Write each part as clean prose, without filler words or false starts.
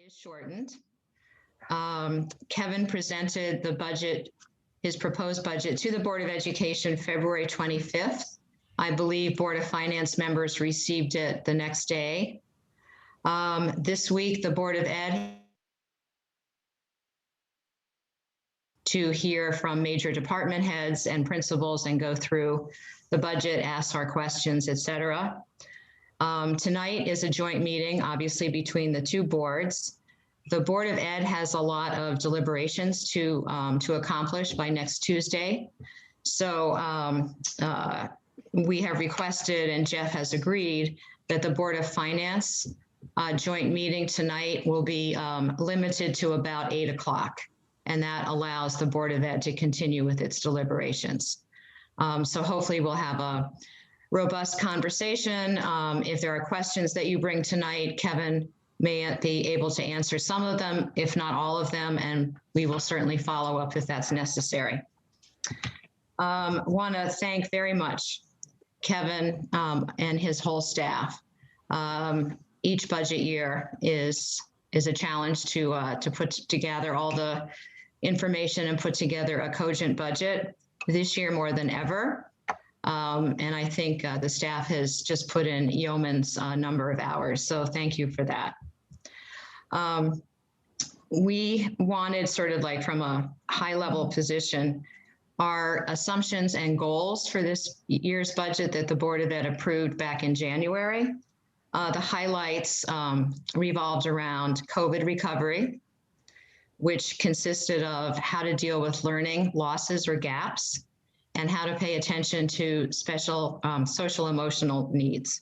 is shortened. Kevin presented the budget, his proposed budget, to the Board of Education February 25th. I believe Board of Finance members received it the next day. This week, the Board of Ed to hear from major department heads and principals and go through the budget, ask our questions, etc. Tonight is a joint meeting, obviously, between the two boards. The Board of Ed has a lot of deliberations to accomplish by next Tuesday. So we have requested, and Jeff has agreed, that the Board of Finance joint meeting tonight will be limited to about 8 o'clock. And that allows the Board of Ed to continue with its deliberations. So hopefully we'll have a robust conversation. If there are questions that you bring tonight, Kevin may be able to answer some of them, if not all of them, and we will certainly follow up if that's necessary. Want to thank very much Kevin and his whole staff. Each budget year is a challenge to put together all the information and put together a cogent budget. This year more than ever. And I think the staff has just put in yeoman's number of hours. So thank you for that. We wanted, sort of like from a high level position, our assumptions and goals for this year's budget that the Board of Ed approved back in January. The highlights revolved around COVID recovery, which consisted of how to deal with learning losses or gaps, and how to pay attention to special social emotional needs.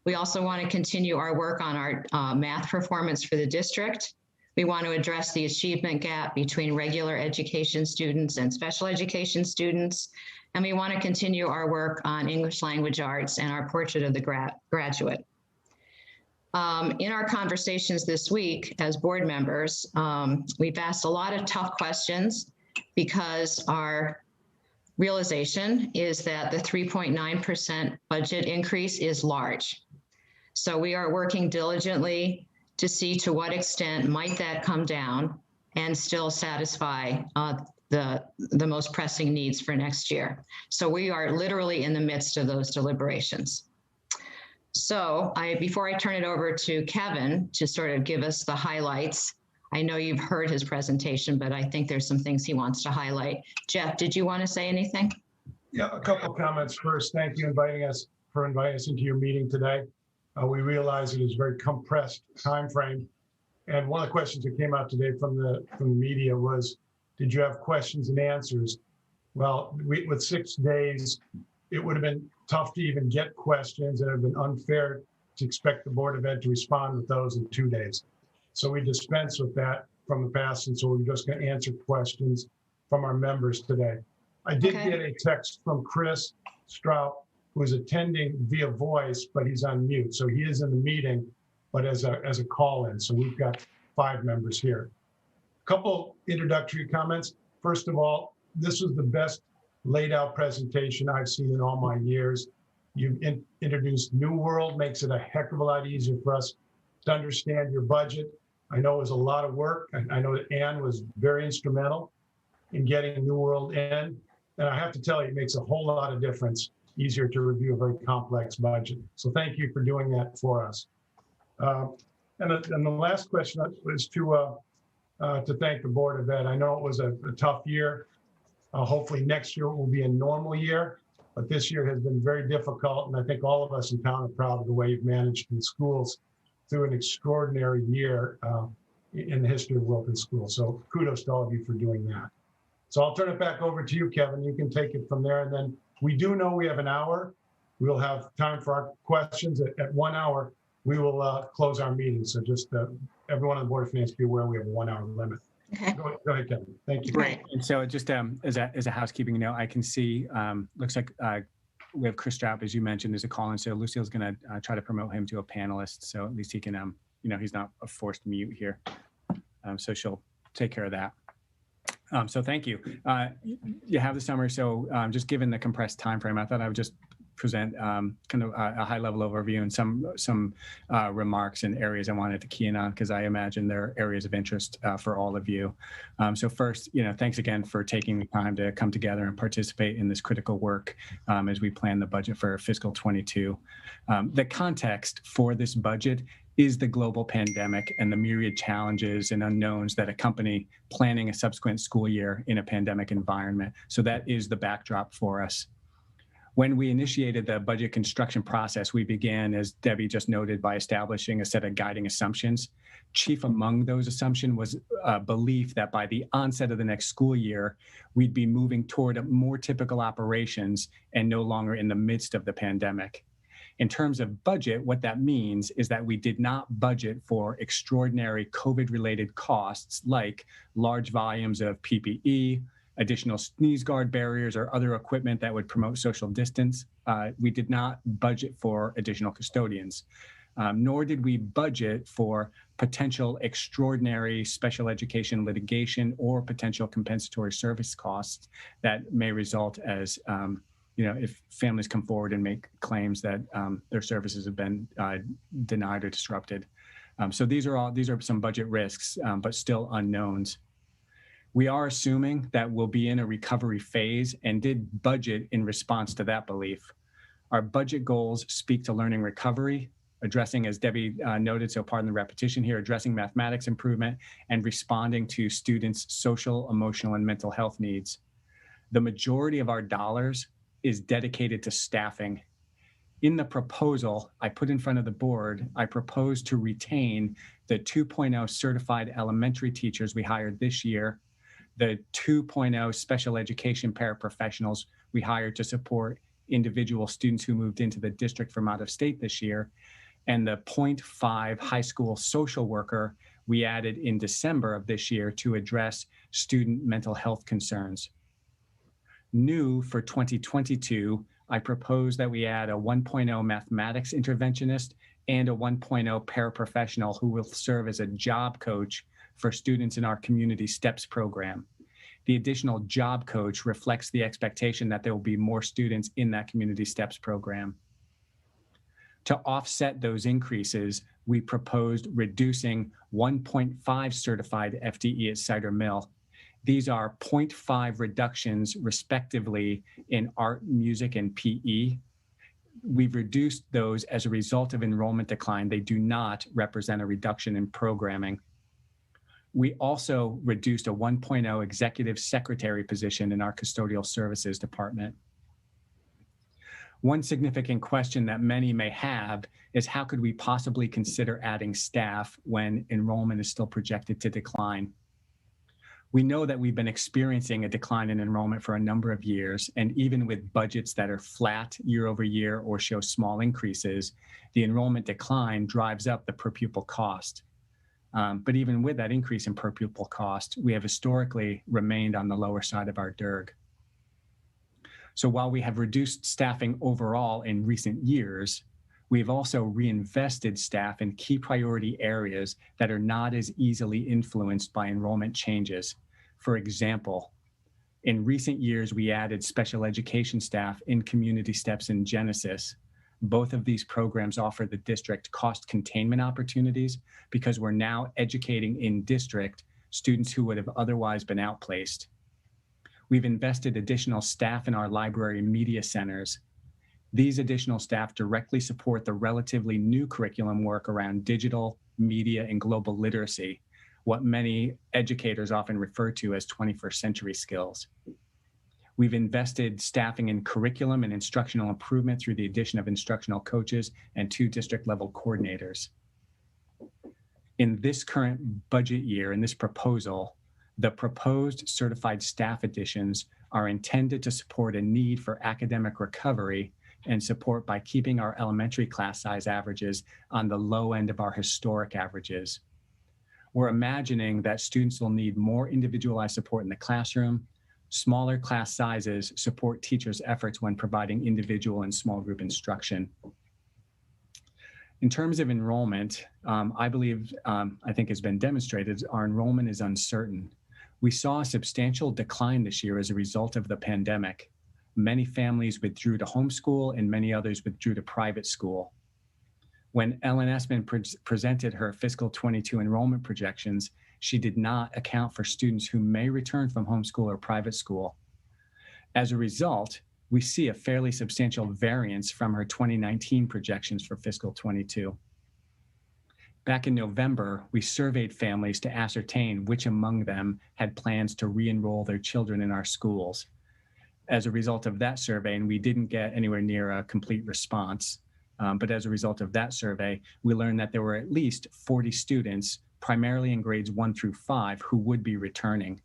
We also want to continue our work on our math performance for the district. We want to address the achievement gap between regular education students and special education students. And we want to continue our work on English language arts and our portrait of the graduate. In our conversations this week as board members, we've asked a lot of tough questions because our realization is that the 3.9% budget increase is large. So we are working diligently to see to what extent might that come down and still satisfy the most pressing needs for next year. So we are literally in the midst of those deliberations. So before I turn it over to Kevin to sort of give us the highlights, I know you've heard his presentation, but I think there's some things he wants to highlight. Jeff, did you want to say anything? Yeah, a couple of comments. First, thank you for inviting us into your meeting today. We realize it is a very compressed time frame. And one of the questions that came out today from the media was, did you have questions and answers? Well, with 6 days, it would have been tough to even get questions, and it would have been unfair to expect the Board of Ed to respond with those in 2 days. So we dispense with that from the past, and so we're just going to answer questions from our members today. I did get a text from Chris Strout, who is attending via voice, but he's on mute. So he is in the meeting, but as a call-in. So we've got 5 members here. A couple introductory comments. First of all, this was the best laid out presentation I've seen in all my years. You've introduced New World, makes it a heck of a lot easier for us to understand your budget. I know it was a lot of work. I know that Ann was very instrumental in getting New World in. And I have to tell you, it makes a whole lot of difference, easier to review a very complex budget. So thank you for doing that for us. And the last question was to thank the Board of Ed. I know it was a tough year. Hopefully next year will be a normal year, but this year has been very difficult. And I think all of us in town are proud of the way you've managed in schools through an extraordinary year in the history of Wilton Schools. So kudos to all of you for doing that. So I'll turn it back over to you, Kevin. You can take it from there. And then we do know we have an hour. We'll have time for our questions. At 1 hour, we will close our meeting. So just everyone on the Board of Finance be aware we have a 1 hour limit. Okay. Go ahead, Kevin. Thank you. Great. And so just as a housekeeping note, I can see, looks like we have Chris Straub, as you mentioned, as a call-in. So Lucille's going to try to promote him to a panelist. So at least he can, he's not a forced mute here. So she'll take care of that. So thank you. You have the summary. So just given the compressed time frame, I thought I would just present kind of a high-level overview and some remarks and areas I wanted to key in on, because I imagine there are areas of interest for all of you. So first, thanks again for taking the time to come together and participate in this critical work as we plan the budget for fiscal 22. The context for this budget is the global pandemic and the myriad challenges and unknowns that accompany planning a subsequent school year in a pandemic environment. So that is the backdrop for us. When we initiated the budget construction process, we began, as Debbie just noted, by establishing a set of guiding assumptions. Chief among those assumptions was a belief that by the onset of the next school year, we'd be moving toward more typical operations and no longer in the midst of the pandemic. In terms of budget, what that means is that we did not budget for extraordinary COVID-related costs like large volumes of PPE, additional sneeze guard barriers, or other equipment that would promote social distance. We did not budget for additional custodians, nor did we budget for potential extraordinary special education litigation or potential compensatory service costs that may result as if families come forward and make claims that their services have been denied or disrupted. So these are some budget risks, but still unknowns. We are assuming that we'll be in a recovery phase and did budget in response to that belief. Our budget goals speak to learning recovery, addressing, as Debbie noted, so pardon the repetition here, addressing mathematics improvement and responding to students' social, emotional, and mental health needs. The majority of our dollars is dedicated to staffing. In the proposal I put in front of the board, I propose to retain the 2.0 certified elementary teachers we hired this year, the 2.0 special education paraprofessionals we hired to support individual students who moved into the district from out of state this year, and the 0.5 high school social worker we added in December of this year to address student mental health concerns. New for 2022, I propose that we add a 1.0 mathematics interventionist and a 1.0 paraprofessional who will serve as a job coach for students in our Community STEPS program. The additional job coach reflects the expectation that there will be more students in that Community STEPS program. To offset those increases, we proposed reducing 1.5 certified FTE at Cider Mill. These are 0.5 reductions, respectively, in art, music, and PE. We've reduced those as a result of enrollment decline. They do not represent a reduction in programming. We also reduced a 1.0 executive secretary position in our custodial services department. One significant question that many may have is how could we possibly consider adding staff when enrollment is still projected to decline? We know that we've been experiencing a decline in enrollment for a number of years, and even with budgets that are flat year over year or show small increases, the enrollment decline drives up the per pupil cost. But even with that increase in per pupil cost, we have historically remained on the lower side of our DIRG. So while we have reduced staffing overall in recent years, we've also reinvested staff in key priority areas that are not as easily influenced by enrollment changes. For example, in recent years, we added special education staff in Community STEPS and Genesis. Both of these programs offer the district cost containment opportunities because we're now educating in district students who would have otherwise been outplaced. We've invested additional staff in our library media centers. These additional staff directly support the relatively new curriculum work around digital, media, and global literacy, what many educators often refer to as 21st century skills. We've invested staffing in curriculum and instructional improvement through the addition of instructional coaches and 2 district-level coordinators. In this current budget year, in this proposal, the proposed certified staff additions are intended to support a need for academic recovery and support by keeping our elementary class size averages on the low end of our historic averages. We're imagining that students will need more individualized support in the classroom. Smaller class sizes support teachers' efforts when providing individual and small group instruction. In terms of enrollment, I believe, I think has been demonstrated, our enrollment is uncertain. We saw a substantial decline this year as a result of the pandemic. many families withdrew to homeschool and many others withdrew to private school. When Ellen Essman presented her fiscal 22 enrollment projections, she did not account for students who may return from homeschool or private school. As a result, we see a fairly substantial variance from her 2019 projections for fiscal 22. Back in November, we surveyed families to ascertain which among them had plans to re-enroll their children in our schools. As a result of that survey, and we didn't get anywhere near a complete response, but as a result of that survey, we learned that there were at least 40 students, primarily in grades 1 through 5, who would be returning.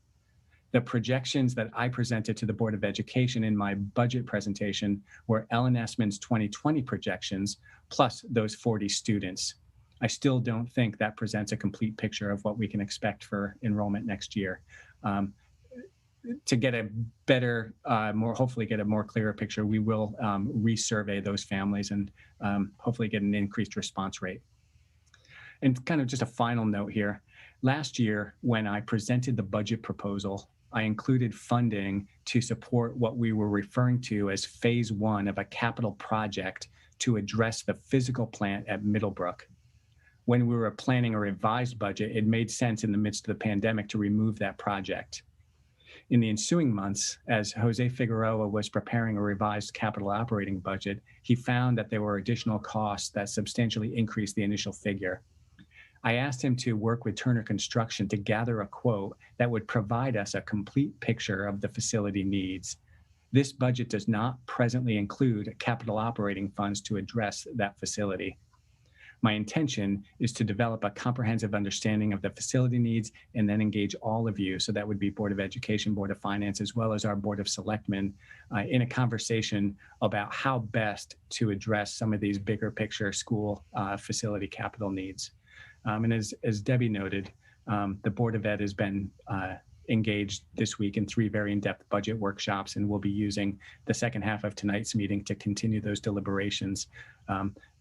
The projections that I presented to the Board of Education in my budget presentation were Ellen Essman's 2020 projections, plus those 40 students. I still don't think that presents a complete picture of what we can expect for enrollment next year. To get a better, hopefully get a more clearer picture, we will resurvey those families and hopefully get an increased response rate. And kind of just a final note here. Last year, when I presented the budget proposal, I included funding to support what we were referring to as phase 1 of a capital project to address the physical plant at Middlebrook. When we were planning a revised budget, it made sense in the midst of the pandemic to remove that project. In the ensuing months, as Jose Figueroa was preparing a revised capital operating budget, he found that there were additional costs that substantially increased the initial figure. I asked him to work with Turner Construction to gather a quote that would provide us a complete picture of the facility needs. This budget does not presently include capital operating funds to address that facility. My intention is to develop a comprehensive understanding of the facility needs and then engage all of you, so that would be Board of Education, Board of Finance, as well as our Board of Selectmen, in a conversation about how best to address some of these bigger picture school facility capital needs. And as Debbie noted, the Board of Ed has been engaged this week in 3 very in-depth budget workshops, and we'll be using the second half of tonight's meeting to continue those deliberations.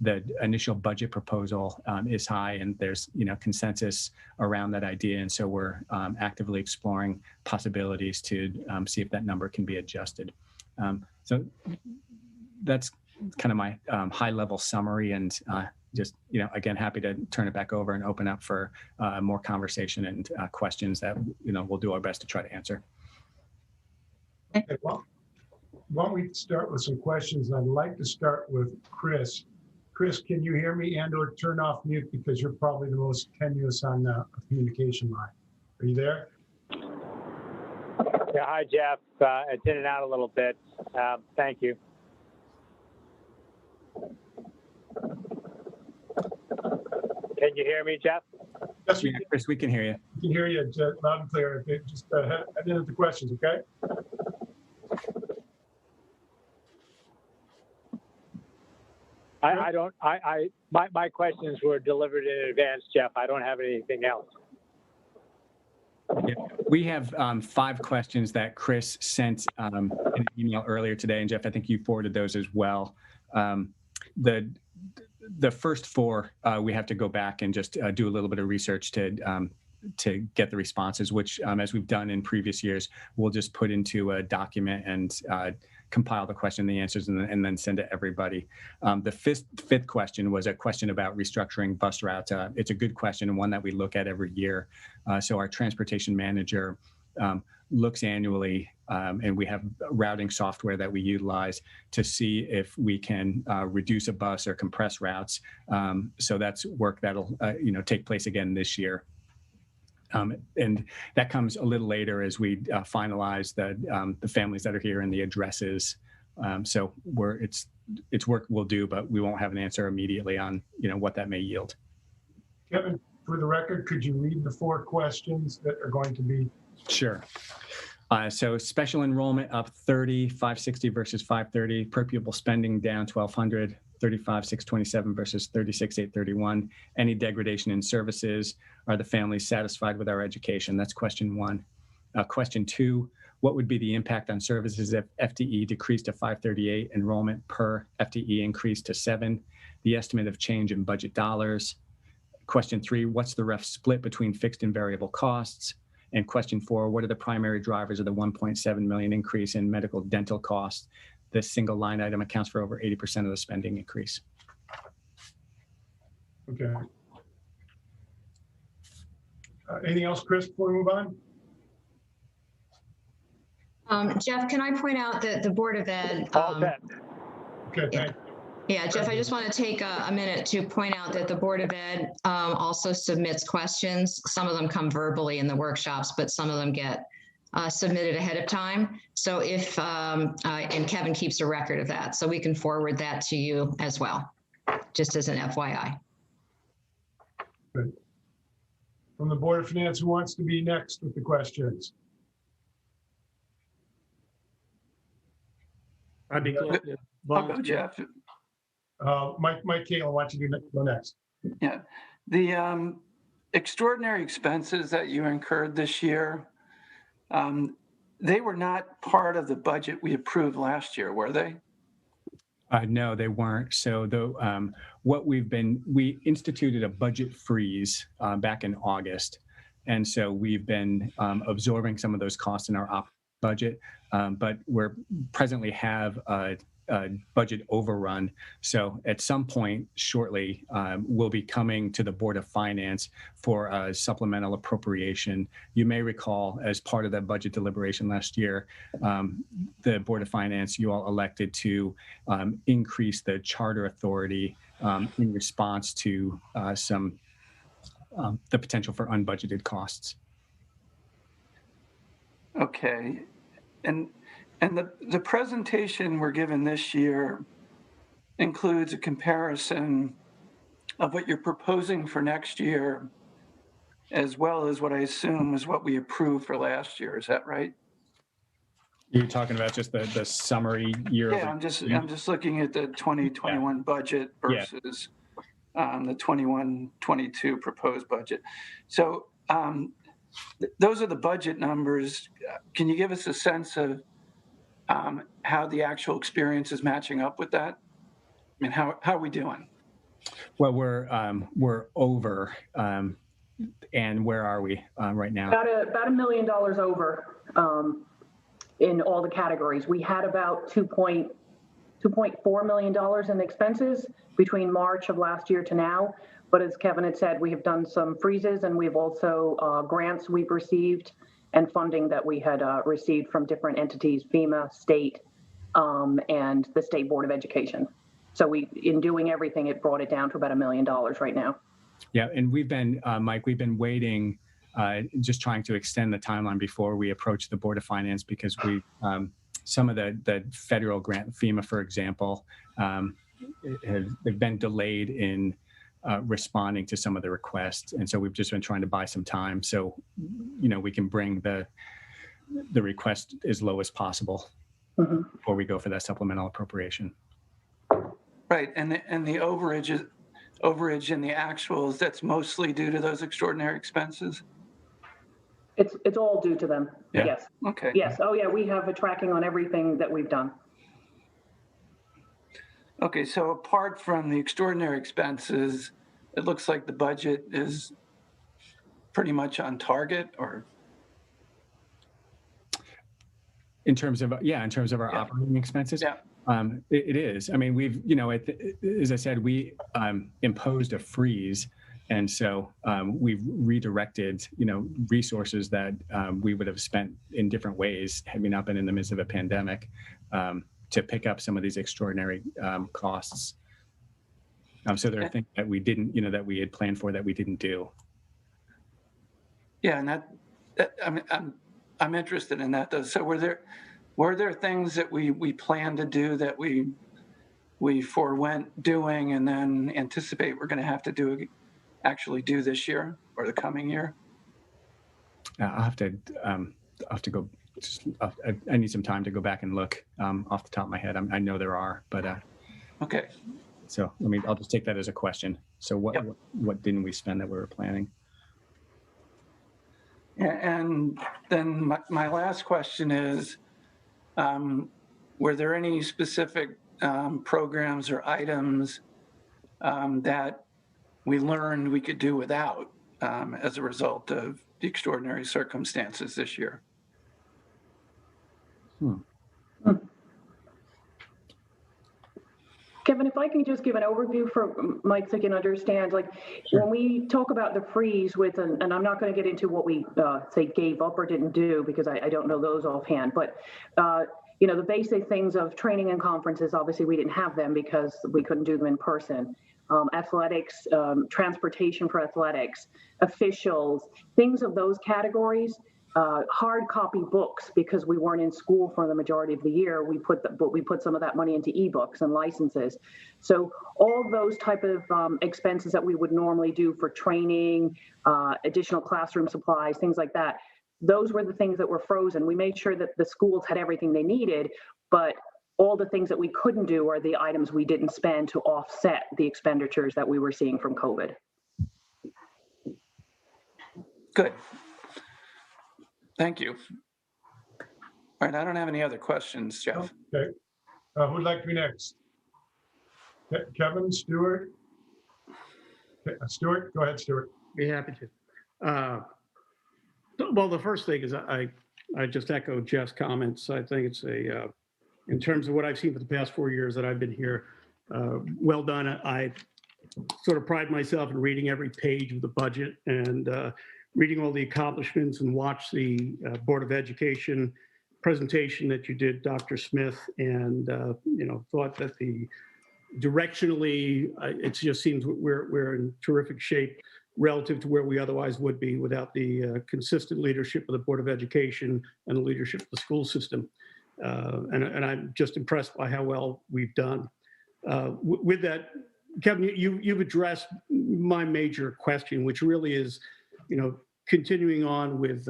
The initial budget proposal is high, and there's consensus around that idea, and so we're actively exploring possibilities to see if that number can be adjusted. So that's kind of my high-level summary, and just, again, happy to turn it back over and open up for more conversation and questions that, we'll do our best to try to answer. Okay, well, why don't we start with some questions? I'd like to start with Chris. Chris, can you hear me and/or turn off mute, because you're probably the most tenuous on the communication line? Are you there? Yeah, hi, Jeff. It's in and out a little bit. Thank you. Can you hear me, Jeff? Yes, Yeah, Chris, we can hear you. We can hear you loud and clear. Okay, just head into the questions, okay? My questions were delivered in advance, Jeff. I don't have anything else. Yeah. We have 5 questions that Chris sent in an email earlier today, and Jeff, I think you forwarded those as well. The first 4, we have to go back and just do a little bit of research to get the responses, which, as we've done in previous years, we'll just put into a document and compile the question, the answers, and then send to everybody. The fifth question was a question about restructuring bus routes. It's a good question and one that we look at every year. So our transportation manager looks annually, and we have routing software that we utilize to see if we can reduce a bus or compress routes. So that's work that'll take place again this year. And that comes a little later as we finalize the families that are here and the addresses. So it's work we'll do, but we won't have an answer immediately on what that may yield. Kevin, for the record, could you read the 4 questions that are going to be? Sure. So special enrollment up 30, 560 versus 530. Per pupil spending down 1,200, 35,627 versus 36,831. Any degradation in services? Are the families satisfied with our education? That's question 1. Question 2, what would be the impact on services if FTE decreased to 538, enrollment per FTE increased to 7? The estimate of change in budget dollars. Question 3, what's the rough split between fixed and variable costs? And question 4, what are the primary drivers of the 1.7 million increase in medical dental costs? This single line item accounts for over 80% of the spending increase. Okay. Anything else, Chris, before we move on? Jeff, can I point out that the Board of Ed, All set. Okay, yeah. thank you. Yeah, Jeff, I just want to take a minute to point out that the Board of Ed also submits questions. Some of them come verbally in the workshops, but some of them get submitted ahead of time. So if, and Kevin keeps a record of that, so we can forward that to you as well, just as an FYI. Good. From the Board of Finance, who wants to be next with the questions? I'd be glad to. I'll go, Jeff. Mike Kayla, why don't you go next? Yeah. The extraordinary expenses that you incurred this year, they were not part of the budget we approved last year, were they? No, they weren't. So we instituted a budget freeze back in August. And so we've been absorbing some of those costs in our op budget, but we're presently have a budget overrun. So at some point shortly, we'll be coming to the Board of Finance for a supplemental appropriation. You may recall, as part of that budget deliberation last year, the Board of Finance, you all elected to increase the charter authority in response to the potential for unbudgeted costs. Okay. And the presentation we're given this year includes a comparison of what you're proposing for next year, as well as what I assume is what we approved for last year. Is that right? You're talking about just the summary year? Yeah, I'm just looking at the 2021 budget versus the 21-22 proposed budget. So those are the budget numbers. Can you give us a sense of how the actual experience is matching up with that? I mean, how are we doing? Well, we're over. And where are we right now? About $1 million over in all the categories. We had about $2.4 million in expenses between March of last year to now. But as Kevin had said, we have done some freezes, and we've also grants we've received and funding that we had received from different entities, FEMA, state, and the State Board of Education. So in doing everything, it brought it down to about $1 million right now. Yeah, and we've been, Mike, we've been waiting, just trying to extend the timeline before we approach the Board of Finance, because some of the federal grant, FEMA, for example, they've been delayed in responding to some of the requests. And so we've just been trying to buy some time so, we can bring the request as low as possible before we go for that supplemental appropriation. Right, and the overage in the actuals, that's mostly due to those extraordinary expenses? It's all due to them. Yeah. Yes. Okay. Yes. Oh yeah, we have a tracking on everything that we've done. Okay, so apart from the extraordinary expenses, it looks like the budget is pretty much on target, or? In terms of our operating expenses? Yeah. It is. I mean, we've, as I said, we imposed a freeze. And so we've redirected, resources that we would have spent in different ways had we not been in the midst of a pandemic to pick up some of these extraordinary costs. So there are things that we didn't, that we had planned for that we didn't do. Yeah, and I'm interested in that though. So were there things that we planned to do that we forewent doing and then anticipate we're going to have to actually do this year or the coming year? I'll have to go. I need some time to go back and look off the top of my head. I know there are, but okay. So I'll just take that as a question. So what didn't we spend that we were planning? And then my last question is, were there any specific programs or items that we learned we could do without as a result of the extraordinary circumstances this year. Kevin, if I can just give an overview for Mike so he can understand, like when we talk about the freeze with, and I'm not going to get into what we say gave up or didn't do because I don't know those offhand, but you know, the basic things of training and conferences, obviously we didn't have them because we couldn't do them in person. Athletics, transportation for athletics, officials, things of those categories. Hard copy books because we weren't in school for the majority of the year. We put some of that money into ebooks and licenses. So all those type of expenses that we would normally do for training, additional classroom supplies, things like that. Those were the things that were frozen. We made sure that the schools had everything they needed, but all the things that we couldn't do are the items we didn't spend to offset the expenditures that we were seeing from COVID. Good. Thank you. All right, I don't have any other questions, Jeff. Okay. Who'd like to be next? Kevin, Stuart? Stuart, go ahead, Stuart. Be happy to. Well, the first thing is I just echo Jeff's comments. I think it's in terms of what I've seen for the past 4 years that I've been here, well done. I sort of pride myself in reading every page of the budget and reading all the accomplishments and watch the Board of Education presentation that you did, Dr. Smith, and you know, thought that directionally, it just seems we're in terrific shape relative to where we otherwise would be without the consistent leadership of the Board of Education and the leadership of the school system. And I'm just impressed by how well we've done. With that, Kevin, you've addressed my major question, which really is, you know, continuing on with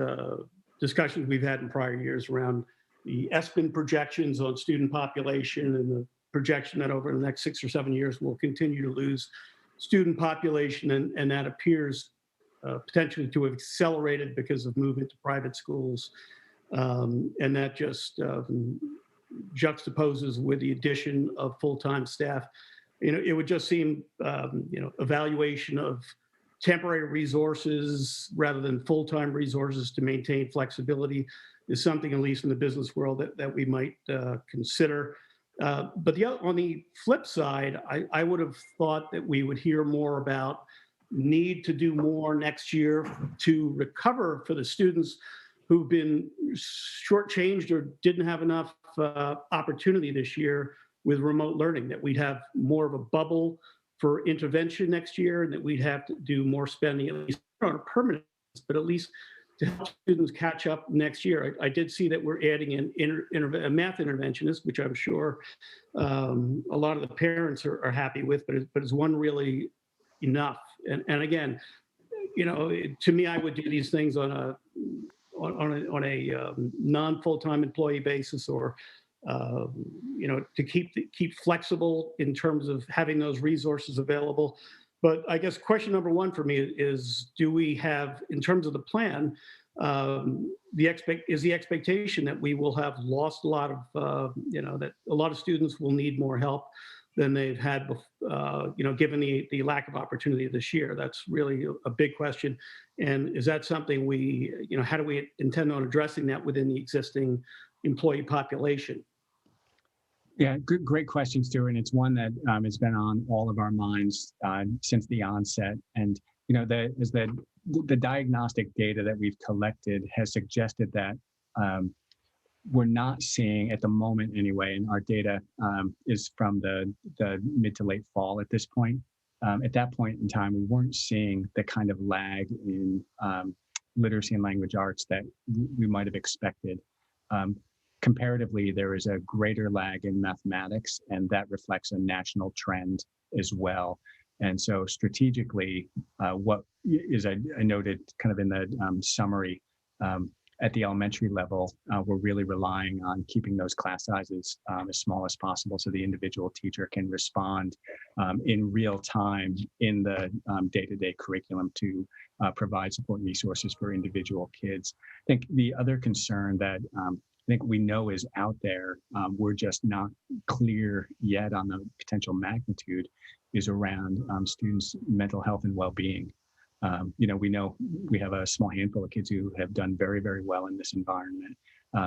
discussions we've had in prior years around the ESPN projections on student population and the projection that over the next 6 or 7 years we'll continue to lose student population, and that appears potentially to have accelerated because of movement to private schools. And that just juxtaposes with the addition of full-time staff. You know, it would just seem, you know, evaluation of temporary resources rather than full-time resources to maintain flexibility is something, at least in the business world, that we might consider. But on the flip side, I would have thought that we would hear more about need to do more next year to recover for the students who've been shortchanged or didn't have enough opportunity this year with remote learning, that we'd have more of a bubble for intervention next year, and that we'd have to do more spending, at least on a permanent basis, but at least to help students catch up next year. I did see that we're adding a math interventionist, which I'm sure a lot of the parents are happy with, but is one really enough? And again, you know, to me, I would do these things on a non-full-time employee basis, or you know, to keep flexible in terms of having those resources available. But I guess question number one for me is, do we have, in terms of the plan, is the expectation that we will have lost a lot of, you know, that a lot of students will need more help than they've had, you know, given the lack of opportunity this year? That's really a big question. And is that something we, you know, how do we intend on addressing that within the existing employee population? Yeah, great question, Stuart. And it's one that has been on all of our minds since the onset. And, you know, the diagnostic data that we've collected has suggested that we're not seeing, at the moment anyway, and our data is from the mid to late fall at this point. At that point in time, we weren't seeing the kind of lag in literacy and language arts that we might have expected. Comparatively, there is a greater lag in mathematics, and that reflects a national trend as well. And so strategically, what is I noted kind of in the summary, at the elementary level, we're really relying on keeping those class sizes as small as possible so the individual teacher can respond in real time in the day-to-day curriculum to provide support resources for individual kids. I think the other concern that I think we know is out there, we're just not clear yet on the potential magnitude, is around students' mental health and well-being. We know we have a small handful of kids who have done very, very well in this environment.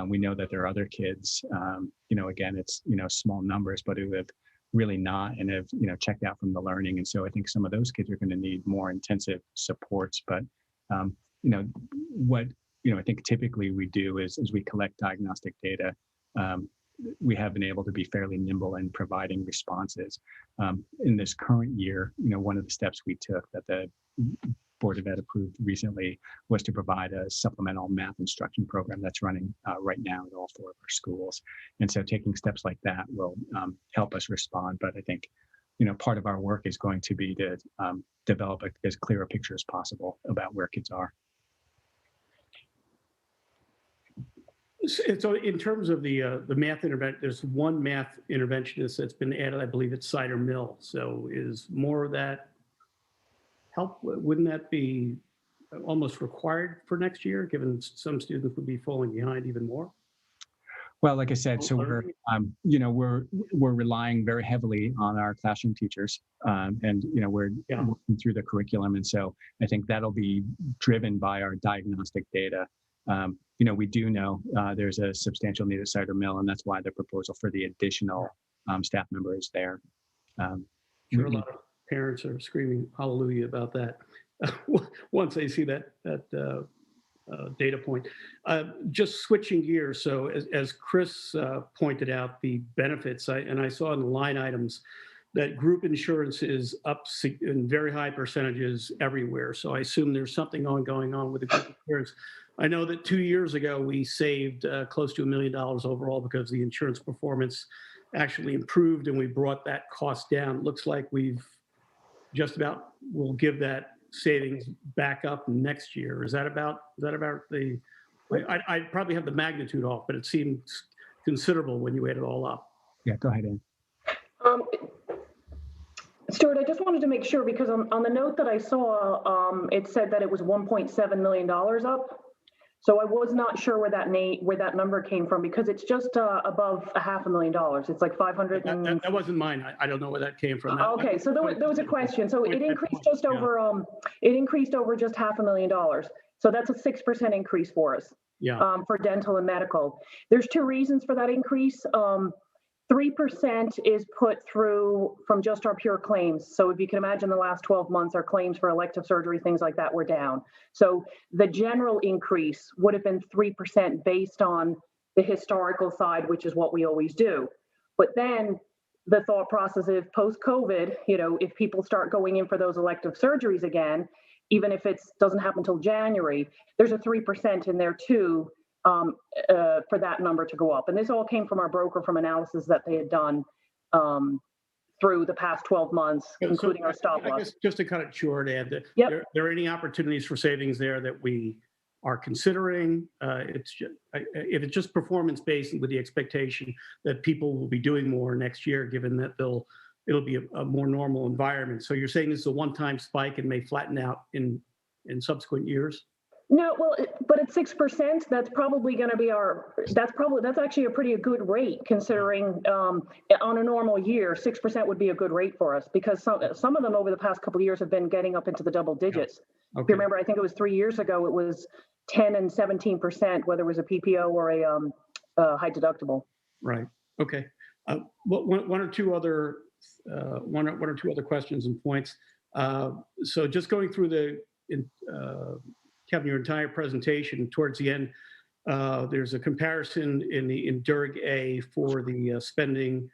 We know that there are other kids, again, it's, small numbers, but who have really not and have, checked out from the learning. And so I think some of those kids are going to need more intensive supports. But, what, I think typically we do is we collect diagnostic data. We have been able to be fairly nimble in providing responses. In this current year, one of the steps we took that the Board of Ed approved recently was to provide a supplemental math instruction program that's running right now at all 4 of our schools. And so taking steps like that will help us respond. But I think, part of our work is going to be to develop as clear a picture as possible about where kids are. So in terms of the math intervention, there's one math interventionist that's been added. I believe it's Cider Mill. So is more of that help? Wouldn't that be almost required for next year, given some students would be falling behind even more? Well, like I said, so we're relying very heavily on our classroom teachers, and we're working through the curriculum, and so I think that'll be driven by our diagnostic data. We do know there's a substantial need at Cider Mill, and that's why the proposal for the additional staff member is there. Sure, a lot of parents are screaming hallelujah about that once they see that data point. Just switching gears, so as Chris pointed out, the benefits, I saw in the line items that group insurance is up in very high percentages everywhere. So I assume there's something going on with the group insurance. I know that 2 years ago, we saved close to $1 million overall because the insurance performance actually improved and we brought that cost down. Looks like we've just about, we'll give that savings back up next year. Is that about the, I probably have the magnitude off, but it seems considerable when you add it all up. Yeah, go ahead, Ann. Stuart, I just wanted to make sure because on the note that I saw, it said that it was $1.7 million up. So I was not sure where that number came from because it's just above $500,000. It's like 500. That wasn't mine. I don't know where that came from. Okay, so there was a question. So it increased just over just $500,000. So that's a 6% increase for us. Yeah. For dental and medical. There's 2 reasons for that increase. 3% is put through from just our pure claims. So if you can imagine the last 12 months, our claims for elective surgery, things like that were down. So the general increase would have been 3% based on the historical side, which is what we always do. But then the thought process is post-COVID, if people start going in for those elective surgeries again, even if it doesn't happen until January, there's a 3% in there too. For that number to go up. And this all came from our broker from analysis that they had done through the past 12 months, including our stop loss. I guess just to cut it short, Ed, Yep. there are any opportunities for savings there that we are considering? If it's just performance-based with the expectation that people will be doing more next year, given that it'll be a more normal environment. So you're saying this is a one-time spike and may flatten out in subsequent years? No, well, but at 6%, that's probably going to be that's actually a pretty good rate considering on a normal year, 6% would be a good rate for us because some of them over the past couple of years have been getting up into the double digits. Yeah. Okay. If you remember, I think it was 3 years ago, it was 10 and 17%, whether it was a PPO or a high deductible. Right. Okay. One or two other questions and points. So just going through Kevin, your entire presentation towards the end, there's a comparison in Durg A for the spending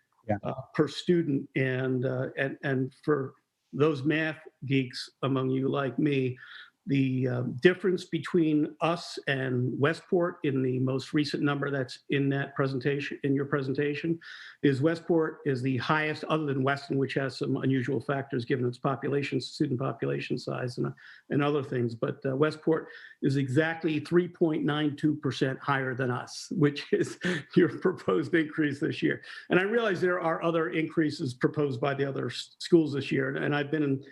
per student, and for those math geeks among you like me, the difference between us and Westport in the most recent number that's in that presentation, in your presentation, is Westport is the highest other than Weston, which has some unusual factors given its population, student population size and other things. But Westport is exactly 3.92% higher than us, which is your proposed increase this year. And I realize there are other increases proposed by the other schools this year. And I've been in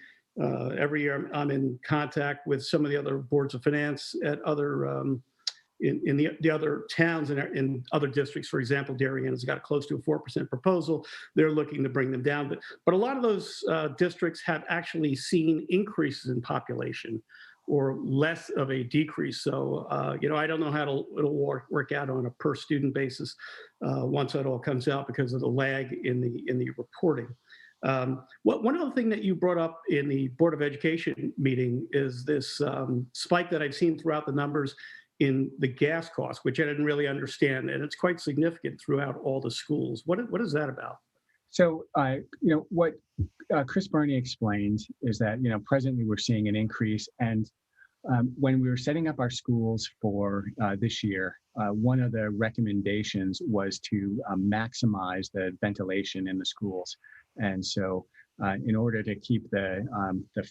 every year I'm in contact with some of the other boards of finance at other in the other towns and in other districts, for example, Darien has got close to a 4% proposal. They're looking to bring them down. But a lot of those districts have actually seen increases in population or less of a decrease. So, I don't know how it'll work out on a per student basis once that all comes out because of the lag in the reporting. One other thing that you brought up in the Board of Education meeting is this spike that I've seen throughout the numbers in the gas cost, which I didn't really understand, and it's quite significant throughout all the schools. What is that about? So, what Chris Burney explained is that, presently we're seeing an increase. And when we were setting up our schools for this year, one of the recommendations was to maximize the ventilation in the schools. And so in order to keep the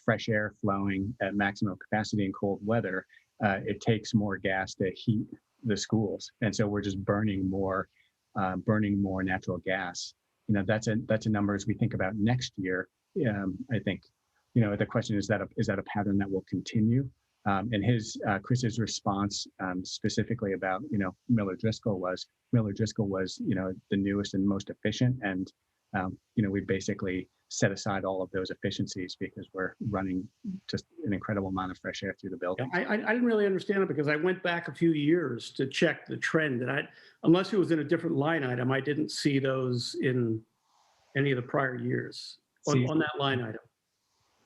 fresh air flowing at maximum capacity in cold weather, it takes more gas to heat the schools. And so we're just burning more natural gas. That's a number as we think about next year. I think, the question is that a pattern that will continue? And Chris's response specifically about, Miller Driscoll was the newest and most efficient. And, we basically set aside all of those efficiencies because we're running just an incredible amount of fresh air through the building. I didn't really understand it because I went back a few years to check the trend, and unless it was in a different line item, I didn't see those in any of the prior years on that line item.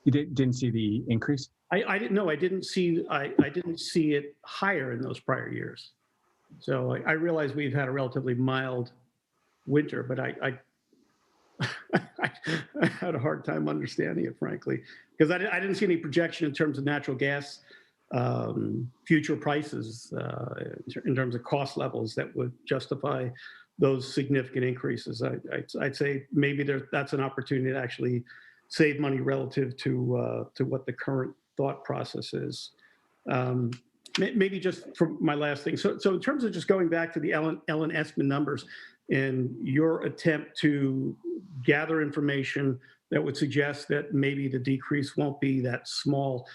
You didn't see the increase? I didn't know. I didn't see it higher in those prior years. So I realize we've had a relatively mild winter, but I had a hard time understanding it, frankly, because I didn't see any projection in terms of natural gas future prices in terms of cost levels that would justify those significant increases. I'd say maybe that's an opportunity to actually save money relative to what the current thought process is. Maybe just for my last thing. So in terms of just going back to the Ellen Esman numbers and your attempt to gather information that would suggest that maybe the decrease won't be that small,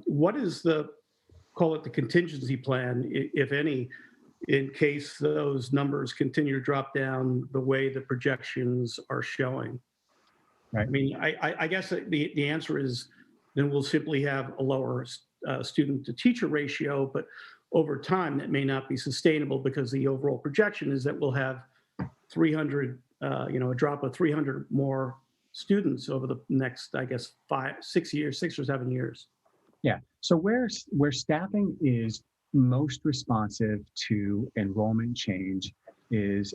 what is call it the contingency plan, if any, in case those numbers continue to drop down the way the projections are showing? Right. I mean, I guess the answer is then we'll simply have a lower student to teacher ratio, but over time that may not be sustainable because the overall projection is that we'll have 300, a drop of 300 more students over the next, I guess, 6 or 7 years. Yeah. So where staffing is most responsive to enrollment change is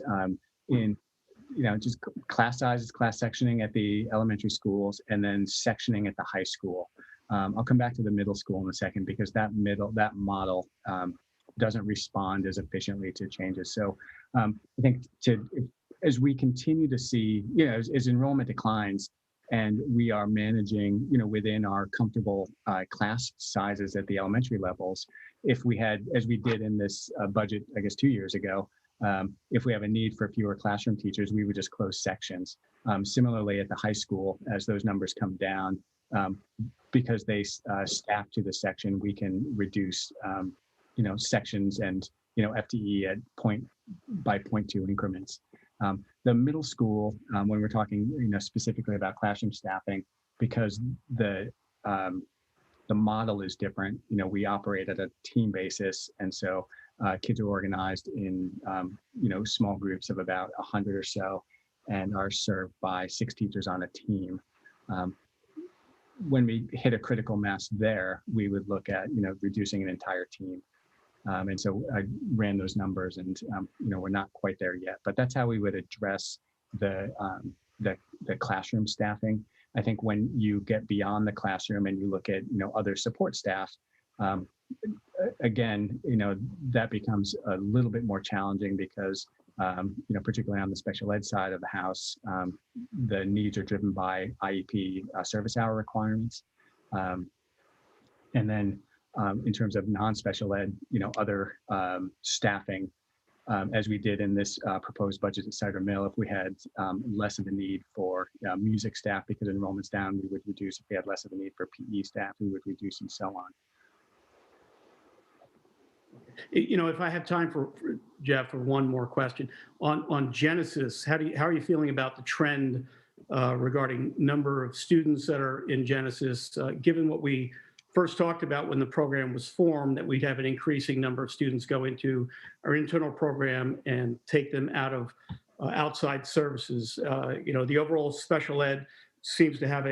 in just class sizes, class sectioning at the elementary schools, and then sectioning at the high school. I'll come back to the middle school in a second because that model doesn't respond as efficiently to changes. So I think as we continue to see, as enrollment declines and we are managing, within our comfortable class sizes at the elementary levels, if we had, as we did in this budget, I guess 2 years ago, if we have a need for fewer classroom teachers, we would just close sections. Similarly, at the high school, as those numbers come down, because they staff to the section, we can reduce, sections and, FTE at by 0.2 increments. The middle school, when we're talking, specifically about classroom staffing, because the model is different, we operate at a team basis, and so kids are organized in, small groups of about 100 or so, and are served by 6 teachers on a team. When we hit a critical mass there, we would look at, reducing an entire team. And so I ran those numbers, and we're not quite there yet. But that's how we would address the classroom staffing. I think when you get beyond the classroom and you look at other support staff, again, that becomes a little bit more challenging because particularly on the special ed side of the house, the needs are driven by IEP service hour requirements, and then. In terms of non-special ed, other staffing, as we did in this proposed budget at Cider Mill, if we had less of a need for music staff because enrollment's down, we would reduce. If we had less of a need for PE staff, we would reduce, and so on. If I have time for Jeff, for one more question on Genesis, how are you feeling about the trend regarding number of students that are in Genesis, given what we first talked about when the program was formed, that we'd have an increasing number of students go into our internal program and take them out of outside services. The overall special ed seems to have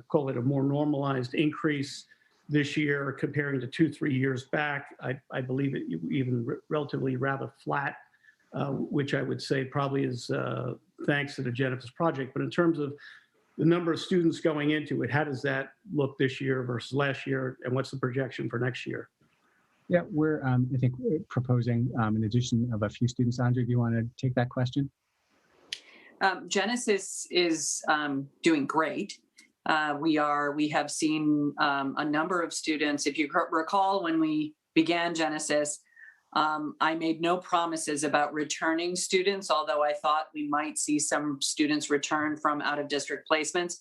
call it a more normalized increase this year comparing to 2-3 years back. I believe it even relatively rather flat, which I would say probably is thanks to the Genesis project. But in terms of the number of students going into it, how does that look this year versus last year, and what's the projection for next year? Yeah, we're I think we're proposing an addition of a few students. Andre, do you want to take that question? Genesis is doing great. We have seen a number of students. If you recall, when we began Genesis, I made no promises about returning students, although I thought we might see some students return from out-of-district placements.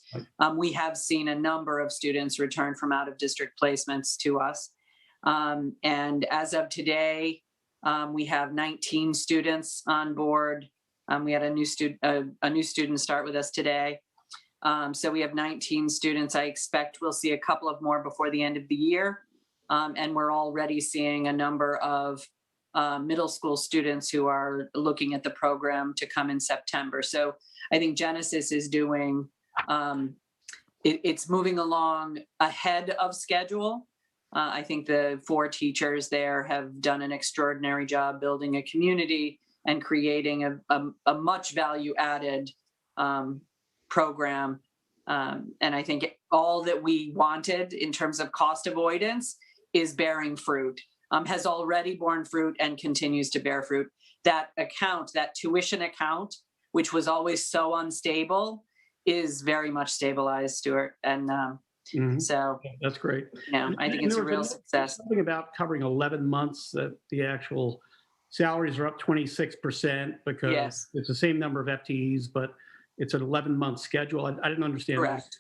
We have seen a number of students return from out-of-district placements to us. And as of today, we have 19 students on board. We had a new student start with us today. So we have 19 students. I expect we'll see a couple of more before the end of the year. And we're already seeing a number of middle school students who are looking at the program to come in September. So I think Genesis is doing, it's moving along ahead of schedule. I think the 4 teachers there have done an extraordinary job building a community and creating a much value added program. And I think all that we wanted in terms of cost avoidance is bearing fruit, has already borne fruit and continues to bear fruit. That tuition account, which was always so unstable, is very much stabilized, Stuart. And so that's great. Yeah, I think it's a real success. Something about covering 11 months that the actual salaries are up 26% because it's the same number of FTEs, but it's an 11-month schedule. I didn't understand. Correct.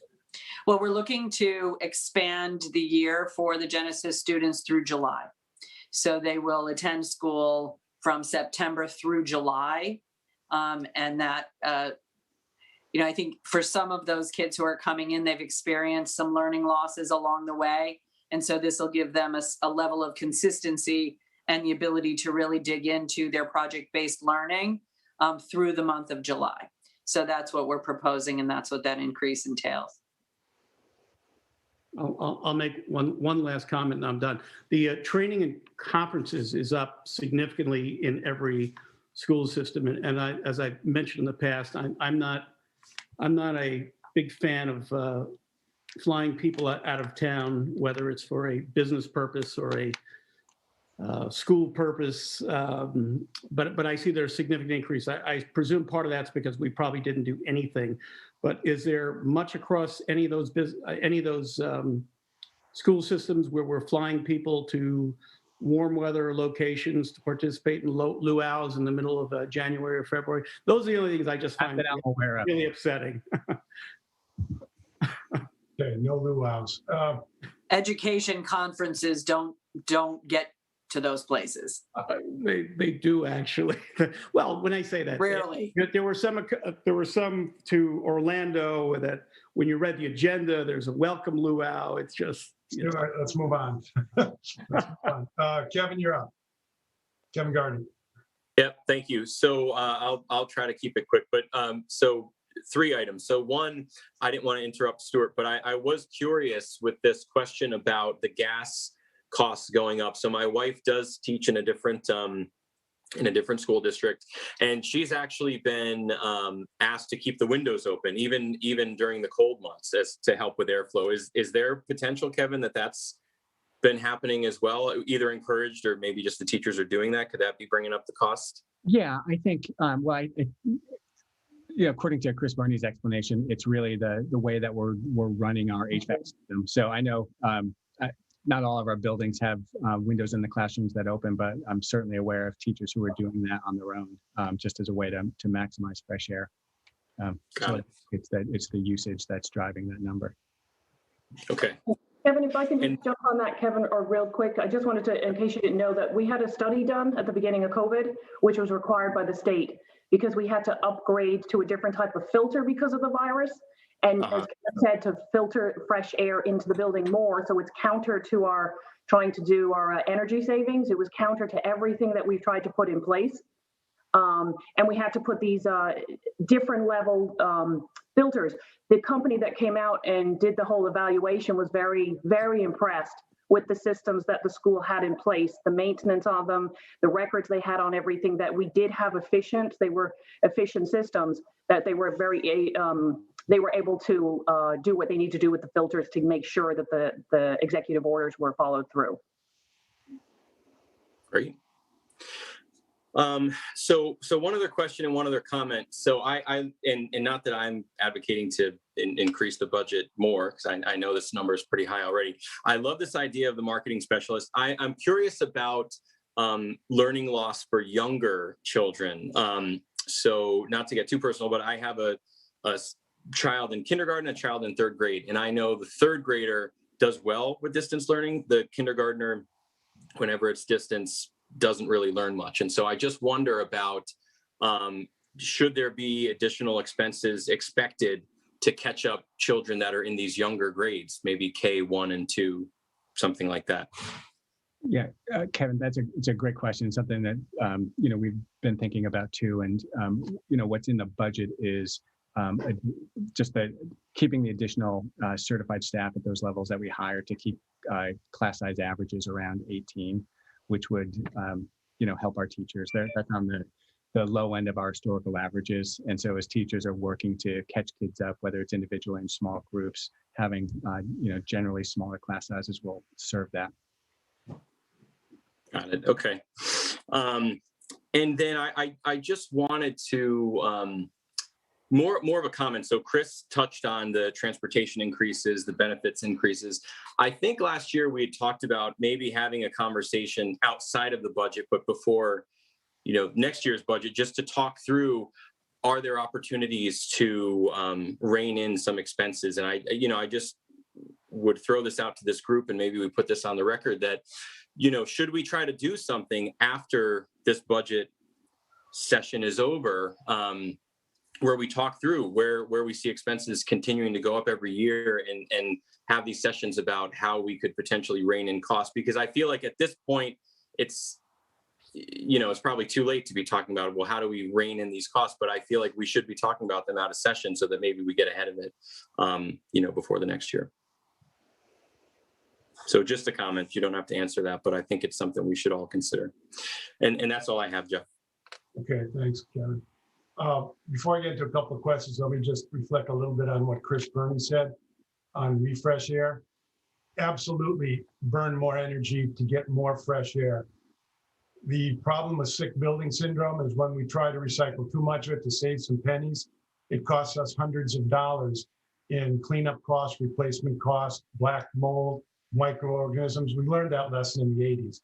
Well, we're looking to expand the year for the Genesis students through July. So they will attend school from September through July. And that, I think for some of those kids who are coming in, they've experienced some learning losses along the way. And so this will give them a level of consistency and the ability to really dig into their project-based learning through the month of July. So that's what we're proposing, and that's what that increase entails. I'll make one last comment and I'm done. The training and conferences is up significantly in every school system. And as I mentioned in the past, I'm not a big fan of flying people out of town, whether it's for a business purpose or a school purpose. But I see there's a significant increase. I presume part of that's because we probably didn't do anything. But is there much across any of those school systems where we're flying people to warm weather locations to participate in luau's in the middle of January or February? Those are the only things I just find really upsetting. Okay, no luau's. Education conferences don't get to those places. They do actually. Well, when I say that, rarely. There were some to Orlando that when you read the agenda, there's a welcome luau. It's just. All right, let's move on. Kevin, you're up. Kevin Gardner. Yep, thank you. So I'll try to keep it quick, but so 3 items. So one, I didn't want to interrupt Stuart, but I was curious with this question about the gas costs going up. So my wife does teach in a different school district, and she's actually been asked to keep the windows open even during the cold months as to help with airflow. Is there potential, Kevin, that's been happening as well, either encouraged or maybe just the teachers are doing that? Could that be bringing up the cost? Yeah, I think, according to Chris Barney's explanation, it's really the way that we're running our HVAC system. So I know not all of our buildings have windows in the classrooms that open, but I'm certainly aware of teachers who are doing that on their own, just as a way to maximize fresh air. So it's the usage that's driving that number. Okay. Kevin, if I can just And- jump on that, Kevin, or real quick, I just wanted to, in case you didn't know, that we had a study done at the beginning of COVID, which was required by the state because we had to upgrade to a different type of filter because of the virus. And as Kevin said, to filter fresh air into the building more. So it's counter to our trying to do our energy savings. It was counter to everything that we've tried to put in place. And we had to put these different level filters. The company that came out and did the whole evaluation was very, very impressed with the systems that the school had in place, the maintenance of them, the records they had on everything, that we did have they were efficient systems, that they were they were able to do what they need to do with the filters to make sure that the executive orders were followed through. Great. So one other question and one other comment. So and not that I'm advocating to increase the budget more, because I know this number is pretty high already. I love this idea of the marketing specialist. I'm curious about learning loss for younger children. So not to get too personal, but I have a child in kindergarten, a child in third grade, and I know the third grader does well with distance learning. The kindergartner, whenever it's distance, doesn't really learn much. And so I just wonder about, should there be additional expenses expected to catch up children that are in these younger grades, maybe K1 and 2, something like that? Yeah, Kevin, it's a great question. Something that we've been thinking about too. And what's in the budget is just keeping the additional certified staff at those levels that we hire to keep class size averages around 18, which would help our teachers. That's on the low end of our historical averages. And so as teachers are working to catch kids up, whether it's individually in small groups, having generally smaller class sizes will serve that. Got it. Okay. And then I just wanted to more of a comment. So Chris touched on the transportation increases, the benefits increases. I think last year we had talked about maybe having a conversation outside of the budget, but before next year's budget, just to talk through, are there opportunities to rein in some expenses? And I just would throw this out to this group, and maybe we put this on the record that, should we try to do something after this budget session is over, where we talk through where we see expenses continuing to go up every year, and have these sessions about how we could potentially rein in costs? Because I feel like at this point, it's probably too late to be talking about, well, how do we rein in these costs? But I feel like we should be talking about them out of session so that maybe we get ahead of it, before the next year. So just a comment. You don't have to answer that, but I think it's something we should all consider. And that's all I have, Jeff. Okay, thanks, Kevin. Before I get into a couple of questions, let me just reflect a little bit on what Chris Burney said on refresh air. Absolutely burn more energy to get more fresh air. The problem with sick building syndrome is when we try to recycle too much of it to save some pennies, it costs us hundreds of dollars in cleanup costs, replacement costs, black mold, microorganisms. We learned that lesson in the 80s.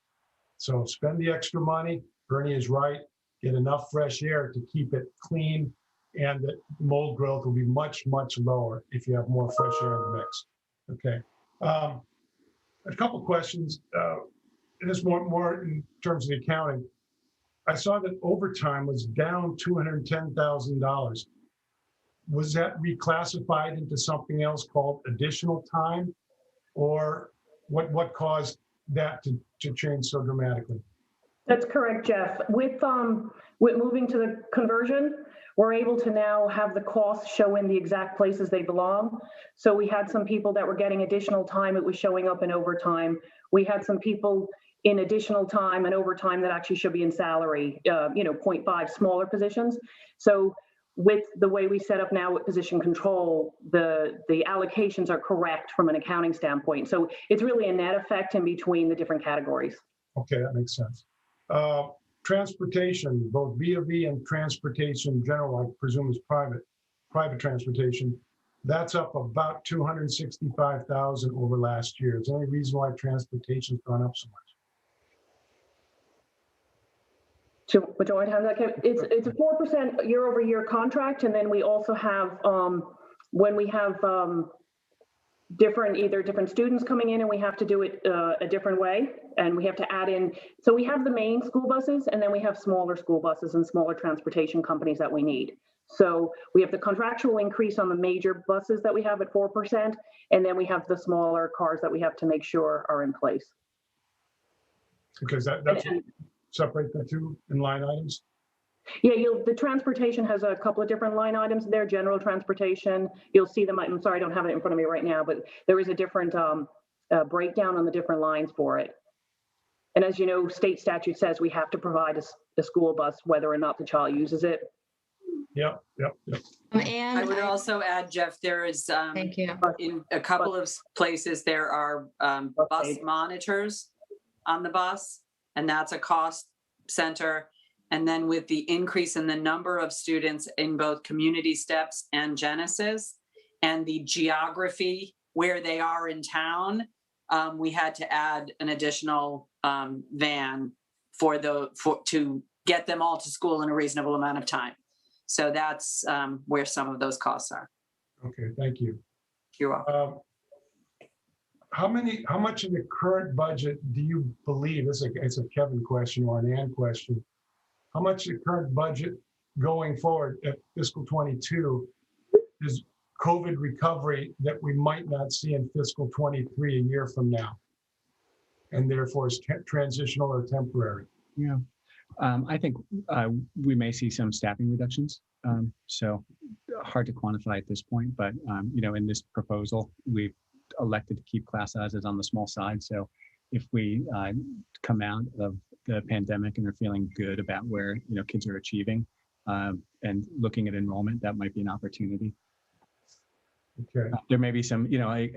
So spend the extra money. Bernie is right. Get enough fresh air to keep it clean, and the mold growth will be much, much lower if you have more fresh air in the mix. Okay. A couple questions. And it's more in terms of the accounting. I saw that overtime was down $210,000. Was that reclassified into something else called additional time? Or what caused that to change so dramatically? That's correct, Jeff. With moving to the conversion, we're able to now have the costs show in the exact places they belong. So we had some people that were getting additional time. It was showing up in overtime. We had some people in additional time and overtime that actually should be in salary, 0.5 smaller positions. So with the way we set up now with position control, the allocations are correct from an accounting standpoint. So it's really a net effect in between the different categories. Okay, that makes sense. Transportation, both BOV and transportation in general, I presume is private transportation. That's up about $265,000 over last year. Is there any reason why transportation's gone up so much? Would you want to have that? It's a 4% year-over-year contract, and then we also have when we have either different students coming in and we have to do it a different way, and we have to add in. So we have the main school buses, and then we have smaller school buses and smaller transportation companies that we need. So we have the contractual increase on the major buses that we have at 4%, and then we have the smaller cars that we have to make sure are in place. Because that's separate the two in line items. Yeah, the transportation has a couple of different line items there. General transportation, you'll see them. I'm sorry, I don't have it in front of me right now, but there is a different breakdown on the different lines for it. And as you know, state statute says we have to provide a school bus whether or not the child uses it. Yep. And I would also add, Jeff, there is thank you. in a couple of places there are bus monitors on the bus, and that's a cost center. And then with the increase in the number of students in both community steps and Genesis, and the geography where they are in town, we had to add an additional van to get them all to school in a reasonable amount of time. So that's where some of those costs are. Okay, thank you. You're welcome. How much of the current budget do you believe, it's a Kevin question or an Ann question, how much of the current budget going forward at fiscal 22 is COVID recovery that we might not see in fiscal 23 a year from now, and therefore is transitional or temporary? Yeah. I think we may see some staffing reductions. So hard to quantify at this point, but in this proposal, we've elected to keep class sizes on the small side. So if we come out of the pandemic and are feeling good about where kids are achieving and looking at enrollment, that might be an opportunity. Okay. There may be some,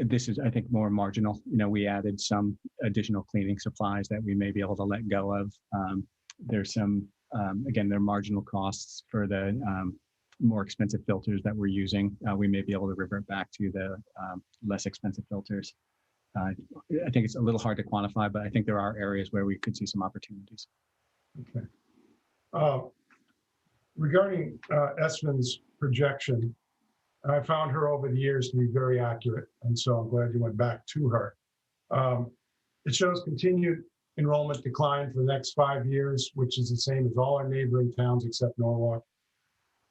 this is, I think, more marginal. We added some additional cleaning supplies that we may be able to let go of. There's some, again, there are marginal costs for the more expensive filters that we're using. We may be able to revert back to the less expensive filters. I think it's a little hard to quantify, but I think there are areas where we could see some opportunities. Okay. Regarding Esmond's projection, I found her over the years to be very accurate, and so I'm glad you went back to her. It shows continued enrollment decline for the next 5 years, which is the same as all our neighboring towns except Norwalk.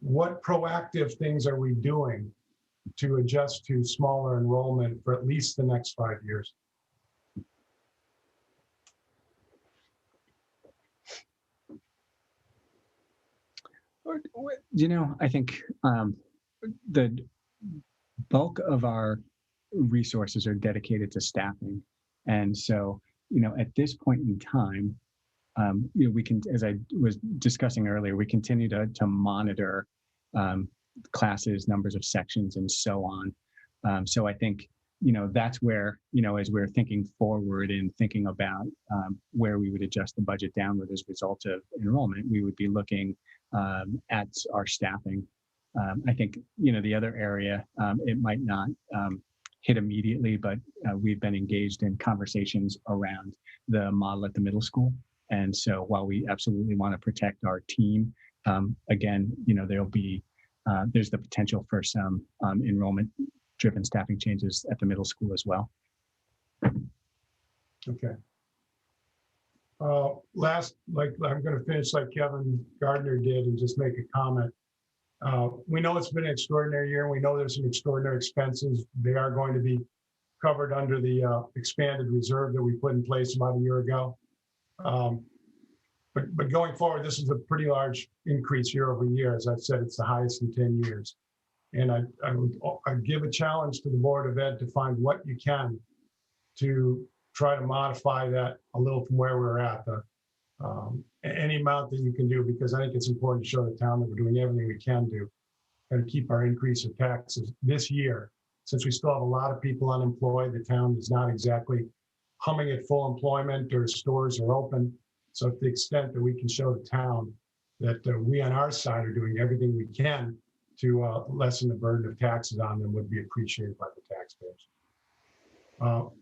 What proactive things are we doing to adjust to smaller enrollment for at least the next 5 years? I think the bulk of our resources are dedicated to staffing. And so, at this point in time, we can, as I was discussing earlier, we continue to monitor classes, numbers of sections, and so on. So I think, that's where, as we're thinking forward and thinking about where we would adjust the budget downward as a result of enrollment, we would be looking at our staffing. I think, the other area, it might not hit immediately, but we've been engaged in conversations around the model at the middle school. And so while we absolutely want to protect our team, again, there's the potential for some enrollment-driven staffing changes at the middle school as well. Okay. Last, I'm going to finish like Kevin Gardner did and just make a comment. We know it's been an extraordinary year, and we know there's some extraordinary expenses. They are going to be covered under the expanded reserve that we put in place about a year ago. But going forward, this is a pretty large increase year over year. As I've said, it's the highest in 10 years. And I'd give a challenge to the Board of Ed to find what you can to try to modify that a little from where we're at. Any amount that you can do, because I think it's important to show the town that we're doing everything we can do and keep our increase of taxes this year. Since we still have a lot of people unemployed, the town is not exactly humming at full employment, or stores are open. So to the extent that we can show the town that we on our side are doing everything we can to lessen the burden of taxes on them, would be appreciated by the taxpayers.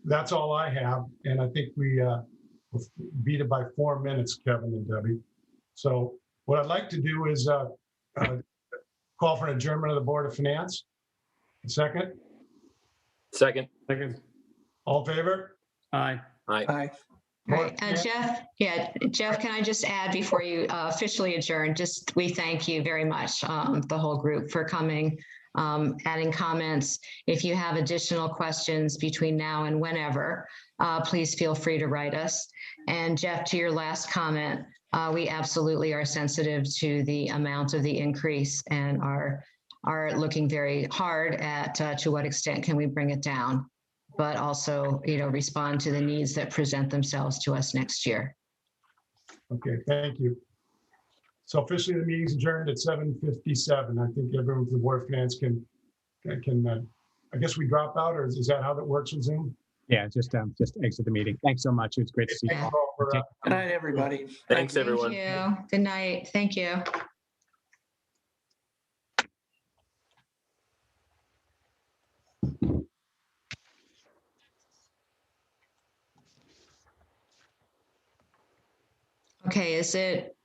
That's all I have. And I think we beat it by 4 minutes, Kevin and Debbie. So what I'd like to do is call for an adjournment of the Board of Finance. A second. Second. Second. All in favor? Aye. Aye. Aye. All right, Jeff, can I just add before you officially adjourn, we thank you very much, the whole group, for coming, adding comments. If you have additional questions between now and whenever, please feel free to write us. And Jeff, to your last comment, we absolutely are sensitive to the amount of the increase and are looking very hard at to what extent can we bring it down, but also, respond to the needs that present themselves to us next year. Okay, thank you. So officially, the meeting's adjourned at 7:57. I think everyone from the Board of Finance can I guess we drop out, or is that how that works with Zoom? Yeah, just exit the meeting. Thanks so much. It's great to see you Thanks all. all for, Good night, everybody. Thanks, everyone. Thank you. Good night. Thank you. Okay, is it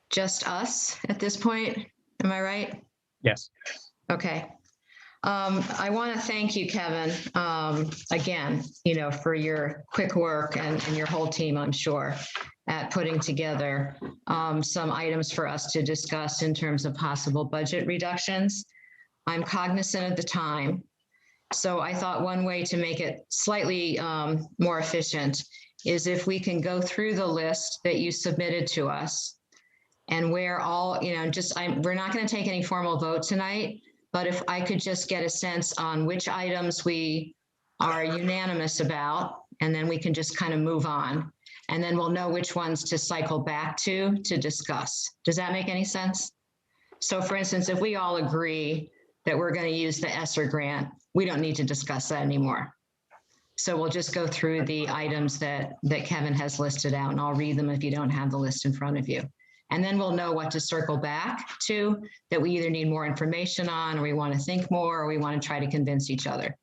just us at this point? Am I right? Yes. Okay. I want to thank you, Kevin, again, for your quick work and your whole team, I'm sure, at putting together some items for us to discuss in terms of possible budget reductions. I'm cognizant of the time. So I thought one way to make it slightly more efficient is if we can go through the list that you submitted to us and where all, we're not going to take any formal vote tonight, but if I could just get a sense on which items we are unanimous about, and then we can just kind of move on. And then we'll know which ones to cycle back to discuss. Does that make any sense? So for instance, if we all agree that we're going to use the ESSER grant, we don't need to discuss that anymore. So we'll just go through the items that Kevin has listed out, and I'll read them if you don't have the list in front of you. And then we'll know what to circle back to that we either need more information on, or we want to think more, or we want to try to convince each other.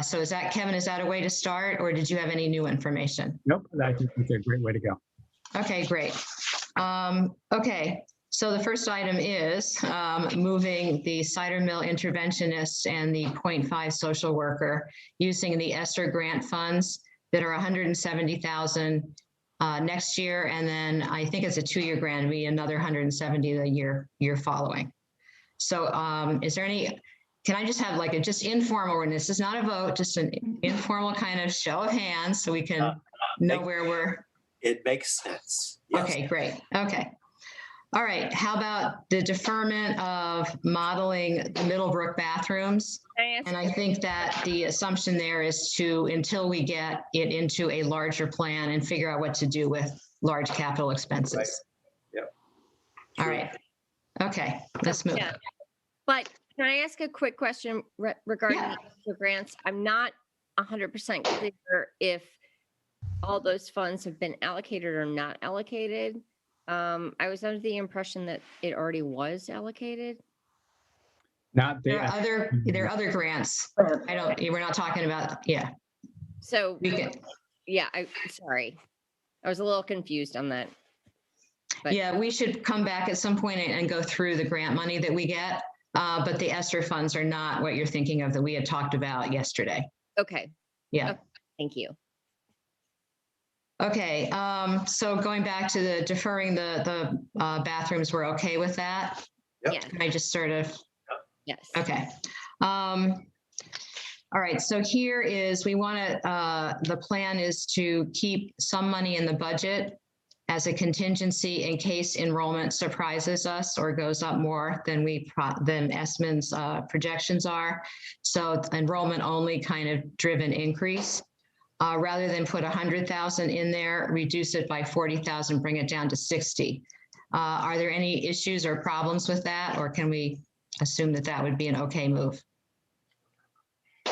So Kevin, is that a way to start, or did you have any new information? Nope. I think that's a great way to go. Okay, great. Okay, so the first item is moving the cider mill interventionist and the 0.5 social worker using the ESSER grant funds that are $170,000 next year, and then I think it's a 2-year grant, it'll be another 170 the year following. So is there any, can I just have like a just informal, and this is not a vote, just an informal kind of show of hands so we can know where we're. It makes sense. Yes. Okay, great. Okay. All right. How about the deferment of modeling the Middlebrook bathrooms? And I think that the assumption there is until we get it into a larger plan and figure out what to do with large capital expenses. Right. Yep. All right. Okay, let's move. Yeah. But can I ask a quick question regarding the grants? I'm not 100% clear if all those funds have been allocated or not allocated. I was under the impression that it already was allocated. Not there are other grants. We're not talking about, So we can. Yeah, sorry. I was a little confused on that. But. Yeah, we should come back at some point and go through the grant money that we get. But the ESSER funds are not what you're thinking of that we had talked about yesterday. Okay. Yeah. Okay. Thank you. Okay, so going back to the deferring the bathrooms, we're okay with that? Yep. Yeah. Can I just sort of? Yes. Okay. All right, so here is, we want to, the plan is to keep some money in the budget as a contingency in case enrollment surprises us or goes up more than Esmond's projections are. So enrollment only kind of driven increase. Rather than put 100,000 in there, reduce it by 40,000, bring it down to 60. Are there any issues or problems with that, or can we assume that that would be an okay move?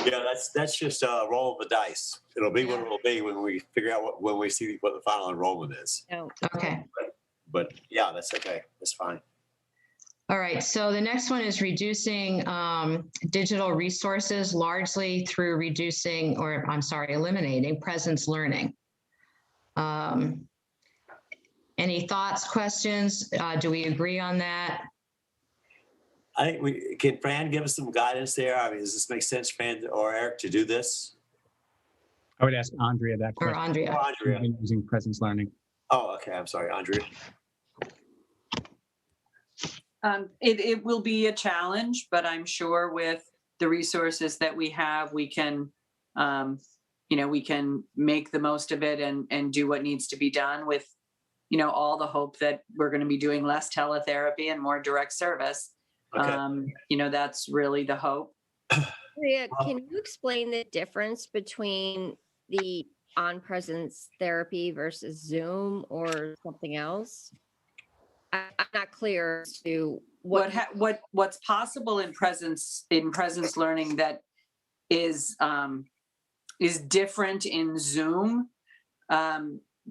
Yeah, that's just a roll of the dice. It'll be what it'll be when we figure out when we see what the final enrollment is. Oh. Okay. But yeah, that's okay. That's fine. All right, so the next one is reducing digital resources largely through eliminating presence learning. Any thoughts, questions? Do we agree on that? I think can Fran give us some guidance there? I mean, does this make sense, Fran or Eric, to do this? I would ask Andrea that Or question. Andrea? Or Andrea? We've been using presence learning. Oh, okay. I'm sorry, Andrea. It will be a challenge, but I'm sure with the resources that we have, we can, we can make the most of it and do what needs to be done with, all the hope that we're going to be doing less teletherapy and more direct service. Okay. That's really the hope. Maria, can you explain the difference between the on-presence therapy versus Zoom or something else? I'm not clear as to what's possible in presence learning that is different in Zoom.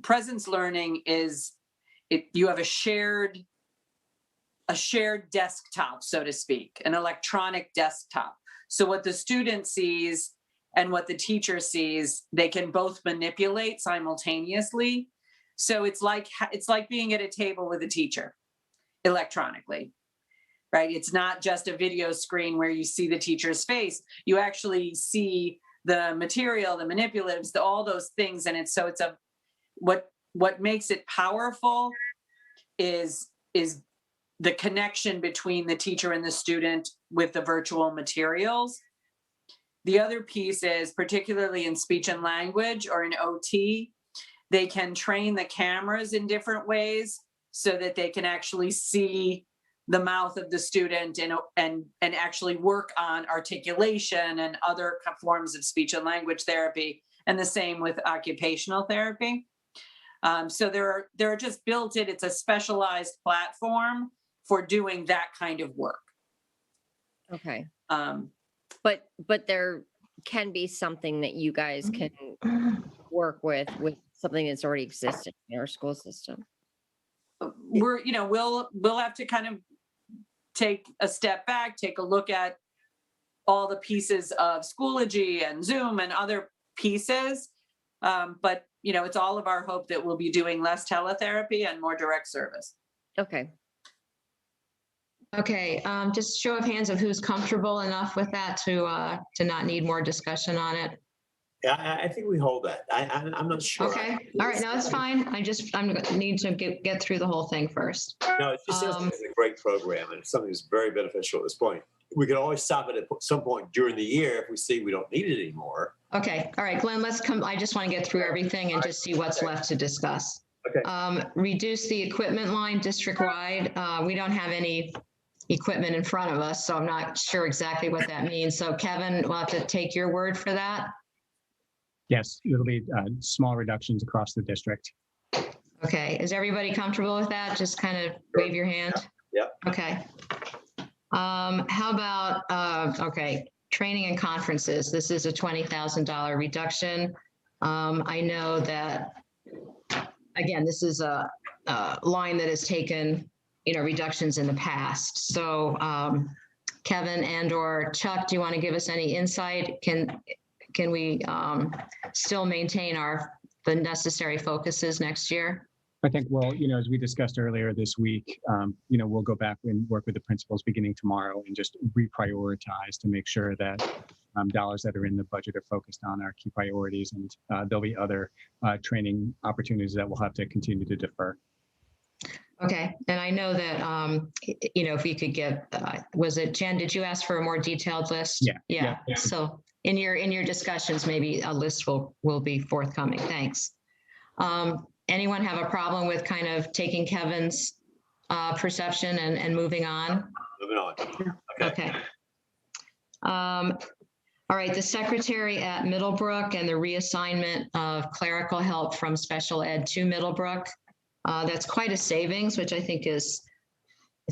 Presence learning is you have a shared desktop, so to speak, an electronic desktop. So what the student sees and what the teacher sees, they can both manipulate simultaneously. So it's like being at a table with a teacher electronically, right? It's not just a video screen where you see the teacher's face. You actually see the material, the manipulatives, all those things. And it's what makes it powerful is the connection between the teacher and the student with the virtual materials. The other piece is, particularly in speech and language or in OT, they can train the cameras in different ways so that they can actually see the mouth of the student and actually work on articulation and other forms of speech and language therapy, and the same with occupational therapy. So there are just built in, it's a specialized platform for doing that kind of work. Okay. But there can be something that you guys can work with something that's already existing in our school system. We'll have to kind of take a step back, take a look at all the pieces of Schoology and Zoom and other pieces. But it's all of our hope that we'll be doing less teletherapy and more direct service. Okay. Okay, just show of hands of who's comfortable enough with that to not need more discussion on it. Yeah, I think we hold that. I'm not sure. Okay, all right, no, that's fine. I'm gonna need to get through the whole thing first. No, it just sounds like it's a great program and it's something that's very beneficial at this point. We can always stop it at some point during the year if we see we don't need it anymore. Okay, all right, Glenn, let's come. I just want to get through everything and just see what's left to discuss. Okay. Reduce the equipment line district-wide. We don't have any equipment in front of us, so I'm not sure exactly what that means. So Kevin, we'll have to take your word for that. Yes, it'll be small reductions across the district. Okay, is everybody comfortable with that? Just kind of wave your hand. Yep. Okay. How about, training and conferences. This is a $20,000 reduction. I know that, again, this is a line that has taken, reductions in the past. So Kevin and or Chuck, do you want to give us any insight? Can we still maintain the necessary focuses next year? I think, well, as we discussed earlier this week, we'll go back and work with the principals beginning tomorrow and just reprioritize to make sure that dollars that are in the budget are focused on our key priorities. And there'll be other training opportunities that we'll have to continue to defer. Okay, and I know that, if we could get, was it Jen, did you ask for a more detailed list? Yeah. So in your discussions, maybe a list will be forthcoming. Thanks. Anyone have a problem with kind of taking Kevin's perception and moving on? Moving on. Okay. All right, the secretary at Middlebrook and the reassignment of clerical help from special ed to Middlebrook. That's quite a savings, which I think it's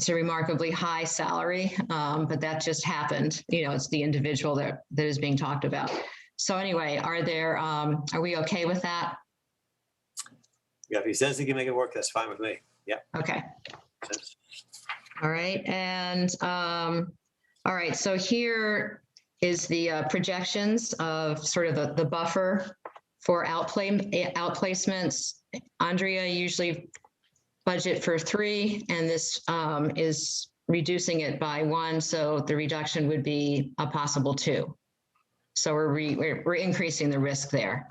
a remarkably high salary, but that just happened. It's the individual that is being talked about. So anyway, are we okay with that? Yeah, if he says he can make it work, that's fine with me. Yeah. Okay. All right, and all right. So here is the projections of sort of the buffer for outplacements. Andrea usually budget for 3, and this is reducing it by 1, so the reduction would be a possible 2. So we're increasing the risk there.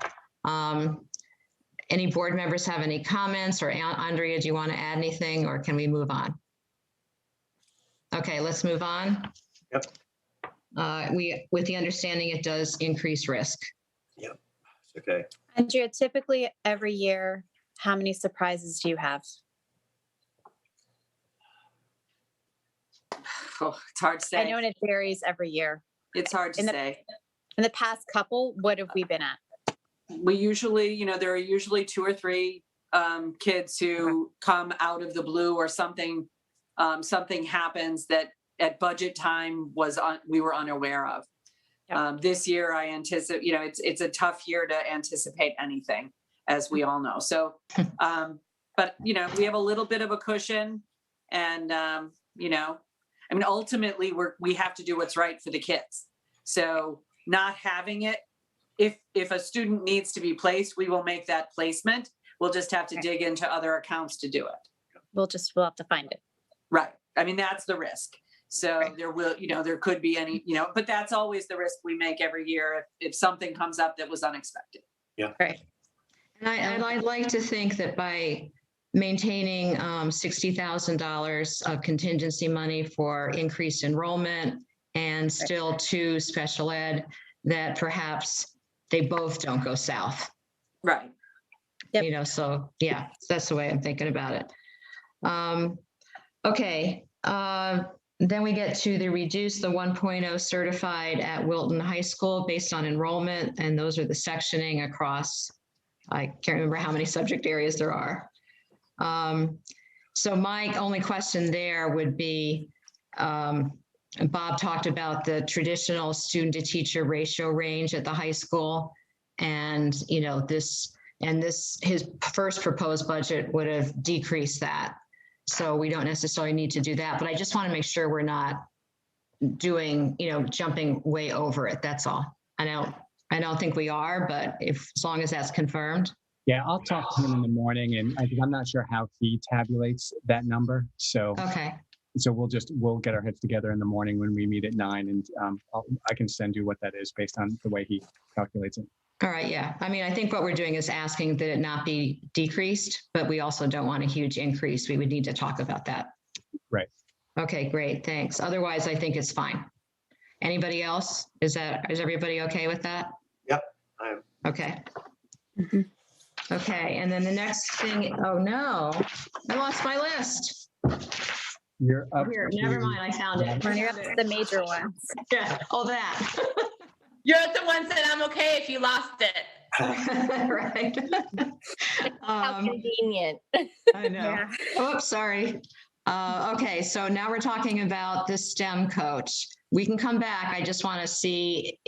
Any board members have any comments, or Andrea, do you want to add anything, or can we move on? Okay, let's move on. Yep. With the understanding it does increase risk. Yep. It's okay. Andrea, typically every year, how many surprises do you have? Oh, it's hard to say. I know it varies every year. It's hard to say. In the past couple, what have we been at? We usually, there are usually 2 or 3 kids who come out of the blue, or something happens that at budget time we were unaware of. Yeah. This year, I anticipate, it's a tough year to anticipate anything, as we all know. So, but we have a little bit of a cushion, and ultimately we have to do what's right for the kids. So not having it, if a student needs to be placed, we will make that placement. We'll just have to dig into other accounts to do it. We'll have to find it. Right. I mean, that's the risk. So there will, there could be any, but that's always the risk we make every year if something comes up that was unexpected. Yeah. Right. And I'd like to think that by maintaining $60,000 of contingency money for increased enrollment and still 2 special ed, that perhaps they both don't go south. Right. Yep. So yeah, that's the way I'm thinking about it. Okay. Then we get to the reduce the 1.0 certified at Wilton High School based on enrollment. And those are the sectioning across, I can't remember how many subject areas there are. So my only question there would be, Bob talked about the traditional student to teacher ratio range at the high school. And, his first proposed budget would have decreased that. So we don't necessarily need to do that, but I just want to make sure we're not doing, jumping way over it. That's all. I don't think we are, but as long as that's confirmed. Yeah, I'll talk to him in the morning, and I'm not sure how he tabulates that number. So, Okay. So we'll get our heads together in the morning when we meet at 9, and I can send you what that is based on the way he calculates it. All right. Yeah. I mean, I think what we're doing is asking that it not be decreased, but we also don't want a huge increase. We would need to talk about that. Right. Okay, great. Thanks. Otherwise, I think it's fine. Anybody else? Is everybody okay with that? Yep. I am. Okay. Mm-hmm. Okay. And then the next thing, oh no, I lost my list. You're up. Here, never mind. I found it. You're up to the major ones. Yeah. Oh, that. You're at the ones that I'm okay if you lost it. Right. How convenient. I know. Yeah. Oops, sorry. Okay, so now we're talking about the STEM coach. We can come back. I just want to see,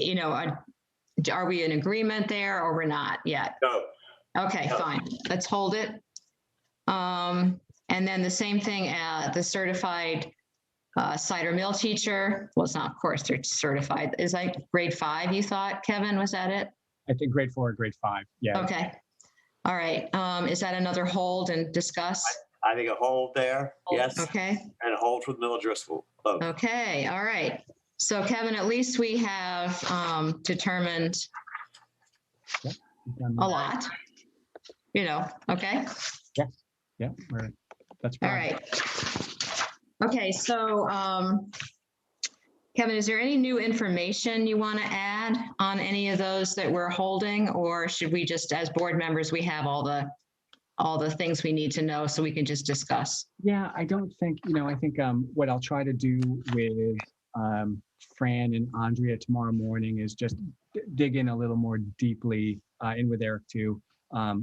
are we in agreement there or we're not yet? No. Okay, fine. Let's hold it. And then the same thing, the certified cider mill teacher. Well, it's not, of course, they're certified. Is like grade 5, you thought, Kevin? Was that it? I think grade 4 or grade 5. Yeah. Okay. All right. Is that another hold and discuss? I think a hold there, yes. Okay. And a hold for the middle Driscoll. Oh. Okay. All right. So Kevin, at least we have determined a lot, okay? Yeah. That's All fine. right. Okay. So Kevin, is there any new information you want to add on any of those that we're holding, or should we just, as board members, we have all the things we need to know so we can just discuss? Yeah, I don't think, I think what I'll try to do with Fran and Andrea tomorrow morning is just dig in a little more deeply, and with Eric too,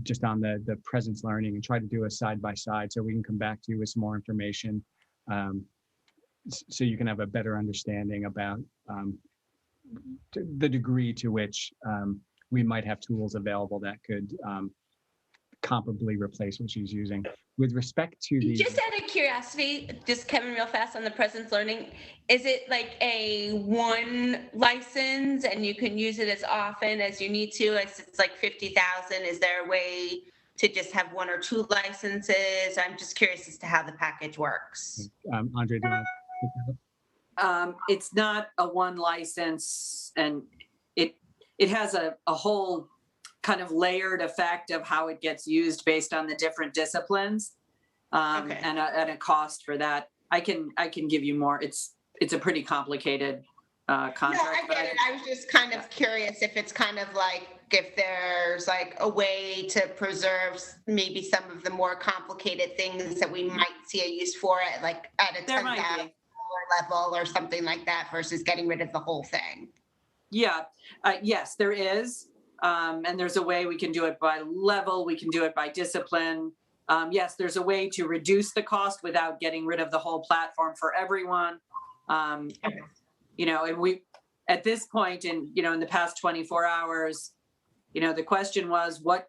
just on the presence learning, and try to do a side-by-side so we can come back to you with some more information, so you can have a better understanding about the degree to which we might have tools available that could comparably replace what she's using. With respect to the— Just out of curiosity, just Kevin, real fast on the presence learning, is it like a 1 license and you can use it as often as you need to? It's like 50,000. Is there a way to just have 1 or 2 licenses? I'm just curious as to how the package works. Andre, do you want pick that up? It's not a one license, and it has a whole kind of layered effect of how it gets used based on the different disciplines, Okay. and a cost for that. I can give you more. It's a pretty complicated contract. No, I get it. I was just kind of curious if it's kind of like if there's like a way to preserve maybe some of the more complicated things that we might see a use for it, like at a There might be. $10,000 level or something like that versus getting rid of the whole thing. Yeah, yes, there is. And there's a way we can do it by level. We can do it by discipline. Yes, there's a way to reduce the cost without getting rid of the whole platform for everyone. You know, and we, at this point in the past 24 hours, the question was where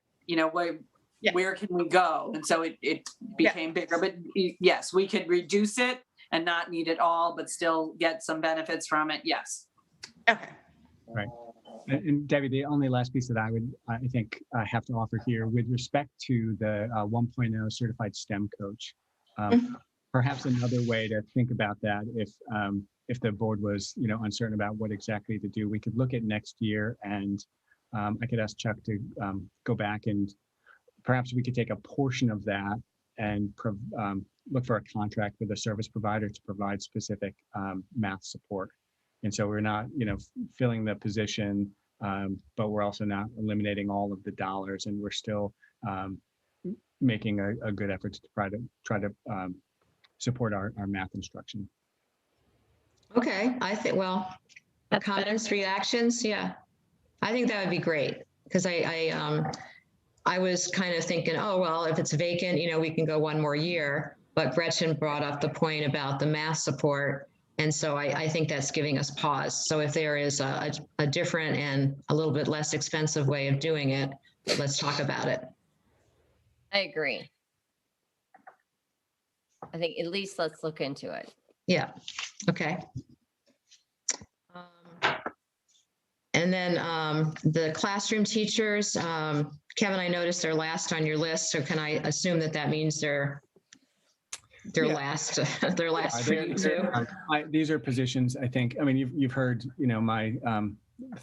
can we go? And so it became bigger, but yes, we could reduce it and not need it all, but still get some benefits from it. Yes. Okay. Right. And Debbie, the only last piece that I think I have to offer here with respect to the 1.0 certified STEM coach, perhaps another way to think about that if the board was, uncertain about what exactly to do, we could look at next year, and I could ask Chuck to go back and perhaps we could take a portion of that and look for a contract with a service provider to provide specific math support. And so we're not, filling the position, but we're also not eliminating all of the dollars, and we're still making a good effort to try to support our math instruction. Okay, I think, well, That's comments, reactions, yeah. I think that would be great, because I was kind of thinking, oh, well, if it's vacant, we can go one more year. But Gretchen brought up the point about the math support. And so I think that's giving us pause. So if there is a different and a little bit less expensive way of doing it, let's talk about it. I agree. I think at least let's look into it. Yeah, okay. And then the classroom teachers, Kevin, I noticed they're last on your list. So can I assume that means they're last for you too? These are positions, I think, you've heard, my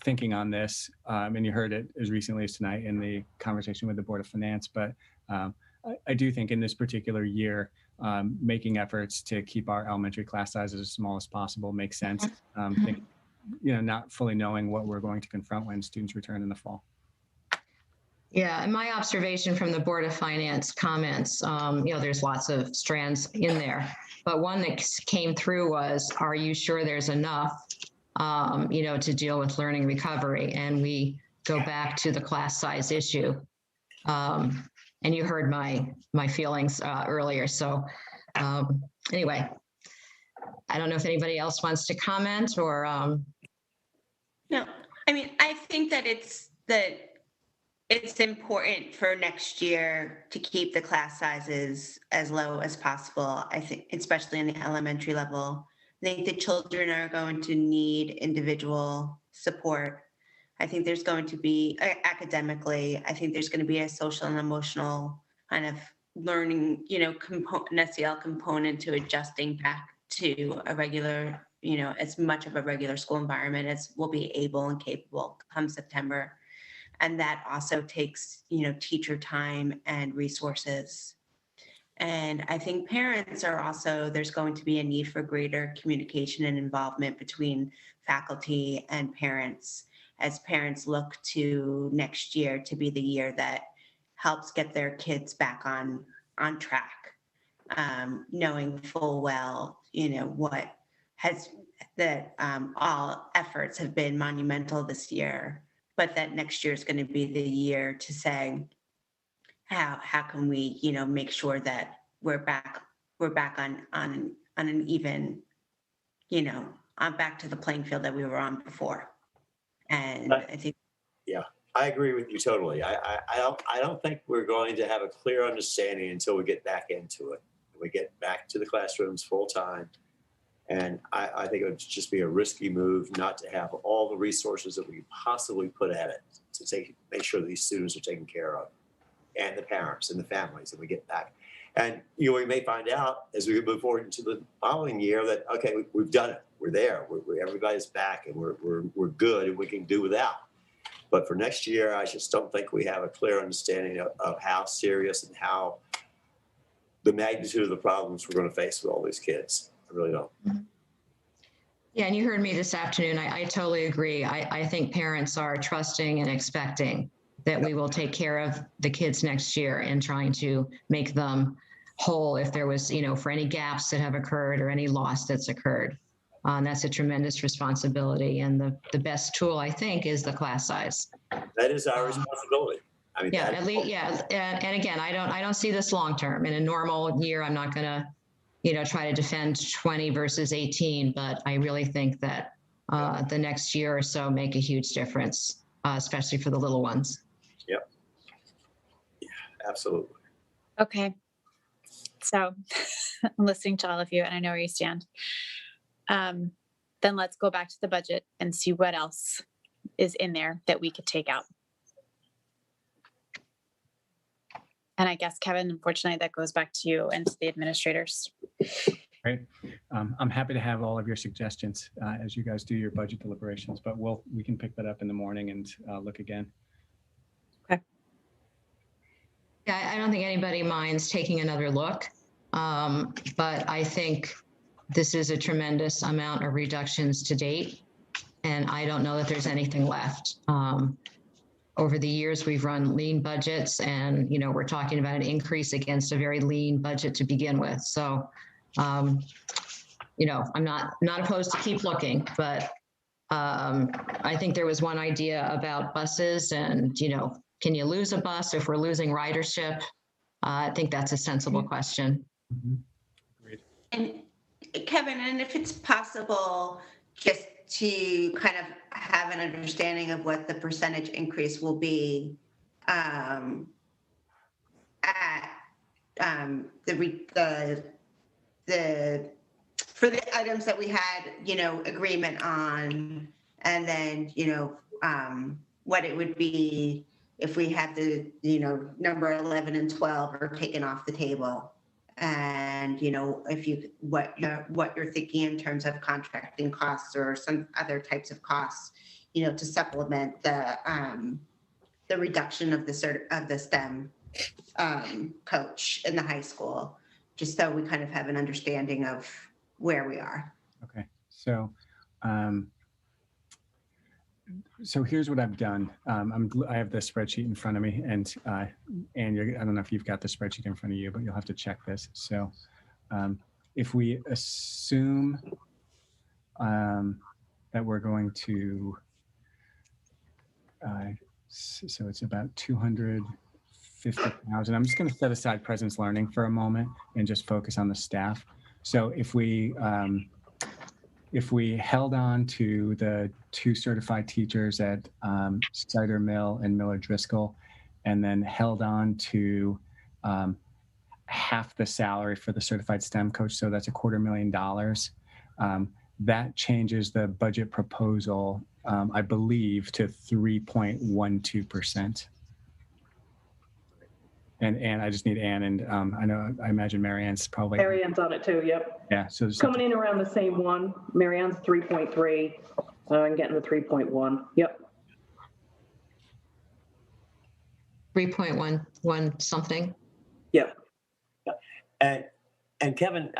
thinking on this, and you heard it as recently as tonight in the conversation with the Board of Finance. But I do think in this particular year, making efforts to keep our elementary class sizes as small as possible makes sense. Not fully knowing what we're going to confront when students return in the fall. Yeah, and my observation from the Board of Finance comments, there's lots of strands in there, but one that came through was, are you sure there's enough, to deal with learning recovery? And we go back to the class size issue. And you heard my feelings earlier. So anyway, I don't know if anybody else wants to comment or. No, I think that it's important for next year to keep the class sizes as low as possible. I think, especially in the elementary level, I think the children are going to need individual support. I think there's going to be academically, I think there's going to be a social and emotional kind of learning, an SEL component to adjusting back to a regular, as much of a regular school environment as we'll be able and capable come September. And that also takes, teacher time and resources. And I think parents are also, there's going to be a need for greater communication and involvement between faculty and parents as parents look to next year to be the year that helps get their kids back on track, knowing full well, what has that all efforts have been monumental this year, but that next year is going to be the year to say, how can we, make sure that we're back on an even, on back to the playing field that we were on before. And I think. Yeah, I agree with you totally. I don't think we're going to have a clear understanding until we get back into it. We get back to the classrooms full time. And I think it would just be a risky move not to have all the resources that we possibly put at it to make sure these students are taken care of. and the parents and the families, and we get back. And we may find out as we move forward into the following year that okay, we've done it. We're there. Everybody's back, and we're good, and we can do without. But for next year, I just don't think we have a clear understanding of how serious and how the magnitude of the problems we're going to face with all these kids. I really don't. Yeah, and you heard me this afternoon. I totally agree. I think parents are trusting and expecting that we will take care of the kids next year and trying to make them whole if there was, for any gaps that have occurred or any loss that's occurred. That's a tremendous responsibility. And the best tool, I think, is the class size. That is our responsibility. I mean, yeah, at least, yeah. And again, I don't see this long term. In a normal year, I'm not going to, try to defend 20 versus 18, but I really think that the next year or so make a huge difference, especially for the little ones. Yep. Yeah, absolutely. Okay. So I'm listening to all of you and I know where you stand. Then let's go back to the budget and see what else is in there that we could take out. And I guess, Kevin, unfortunately, that goes back to you and to the administrators. Right. I'm happy to have all of your suggestions as you guys do your budget deliberations, but we can pick that up in the morning and look again. Okay. Yeah, I don't think anybody minds taking another look, but I think this is a tremendous amount of reductions to date, and I don't know that there's anything left. Over the years, we've run lean budgets, and we're talking about an increase against a very lean budget to begin with. So, I'm not opposed to keep looking, but I think there was one idea about buses, and can you lose a bus if we're losing ridership? I think that's a sensible question. Mm-hmm. Agreed. And Kevin, and if it's possible, just to kind of have an understanding of what the percentage increase will be at for the items that we had, agreement on, and then, what it would be if we had the, number 11 and 12 are taken off the table. And, if what you're thinking in terms of contracting costs or some other types of costs, to supplement the reduction of the STEM coach in the high school, just so we kind of have an understanding of where we are. Okay. So, so here's what I've done. I have the spreadsheet in front of me, and I don't know if you've got the spreadsheet in front of you, but you'll have to check this. So if we assume that we're going to, so it's about 250,000. I'm just going to set aside Presence Learning for a moment and just focus on the staff. So if we held on to the 2 certified teachers at Cider Mill and Miller Driscoll, and then held on to half the salary for the certified STEM coach, so that's $250,000, that changes the budget proposal, I believe, to 3.12%. And Ann, I just need Ann, and I imagine Mary Ann's probably. Mary Ann's on it too, yep. Yeah, so coming in around the same one. Mary Ann's 3.3, and getting to 3.1, yep. 3.11 something. Yeah. And Kevin,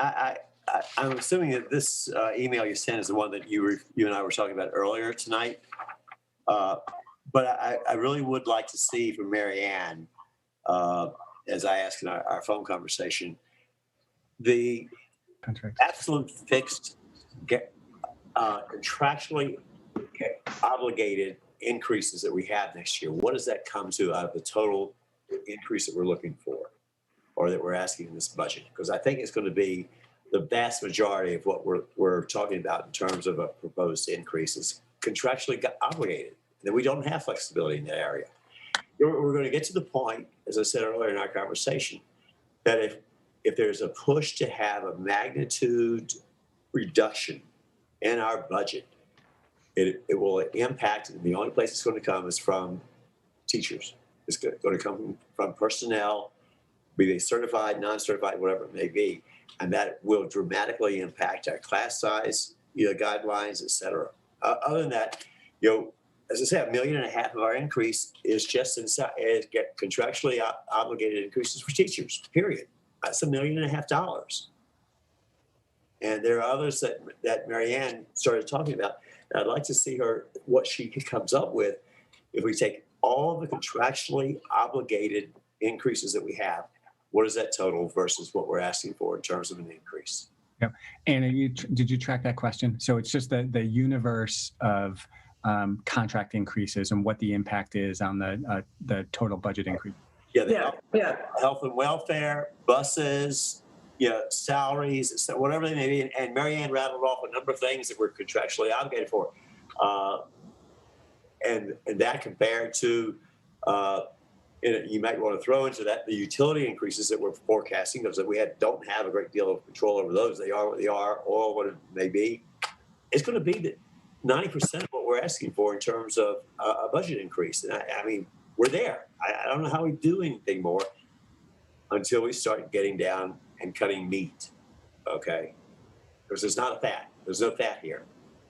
I'm assuming that this email you sent is the one that you and I were talking about earlier tonight. But I really would like to see from Mary Ann, as I asked in our phone conversation, the contract absolute fixed, contractually obligated increases that we have next year. What does that come to out of the total increase that we're looking for, or that we're asking in this budget? Because I think it's going to be the vast majority of what we're talking about in terms of a proposed increase is contractually obligated. And we don't have flexibility in that area. We're going to get to the point, as I said earlier in our conversation, that if there's a push to have a magnitude reduction in our budget, it will impact, and the only place it's going to come is from teachers. It's going to come from personnel, be they certified, non-certified, whatever it may be, and that will dramatically impact our class size, guidelines, et cetera. Other than that, as I say, $1.5 million of our increase is just get contractually obligated increases for teachers, period. That's $1.5 million. And there are others that Marianne started talking about. And I'd like to see what she comes up with if we take all the contractually obligated increases that we have. What is that total versus what we're asking for in terms of an increase? Yeah. Anna, did you track that question? So it's just the universe of contract increases and what the impact is on the total budget increase. Yeah, health and welfare, buses, salaries, whatever they may be. And Marianne rattled off a number of things that we're contractually obligated for. And that compared to, you might want to throw into that the utility increases that we're forecasting, because we don't have a great deal of control over those. They are what they are, oil, what it may be. It's going to be 90% of what we're asking for in terms of a budget increase. And I mean, we're there. I don't know how we do anything more until we start getting down and cutting meat, okay? Because there's no fat here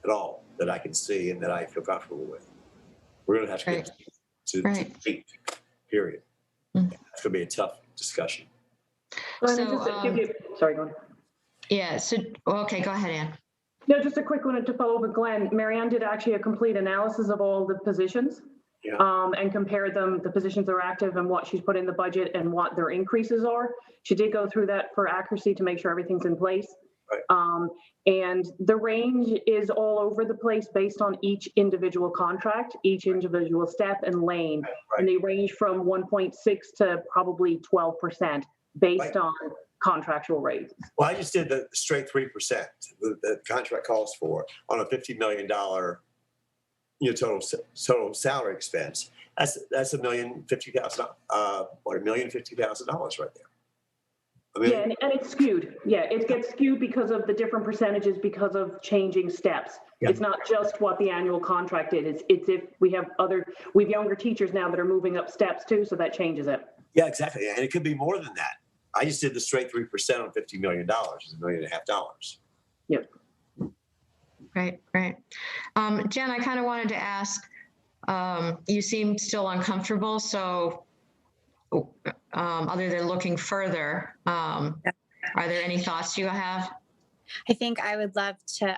at all that I can see and that I feel comfortable with. We're going to have to get to meat, period. It's going to be a tough discussion. Sorry, go on. Yeah, okay, go ahead, Ann. No, just a quick one to follow up with Glenn. Marianne did actually a complete analysis of all the positions. And compared them, the positions that are active and what she's put in the budget and what their increases are. She did go through that for accuracy to make sure everything's in place. Right. And the range is all over the place based on each individual contract, each individual step and lane. Right. And they range from 1.6 to probably 12% based on contractual rates. Well, I just did the straight 3% the contract calls for on a $50 million total salary expense. That's $1,050,000. $1,050,000 right there. And it's skewed. Yeah, it gets skewed because of the different percentages because of changing steps. Yeah. It's not just what the annual contract is. It's if we have younger teachers now that are moving up steps too, so that changes it. Yeah, exactly. And it could be more than that. I just did the straight 3% on $50 million. It's $1.5 million. Yep. Right. Jen, I kind of wanted to ask, you seem still uncomfortable, so other than looking further, are there any thoughts you have? I think I would love to,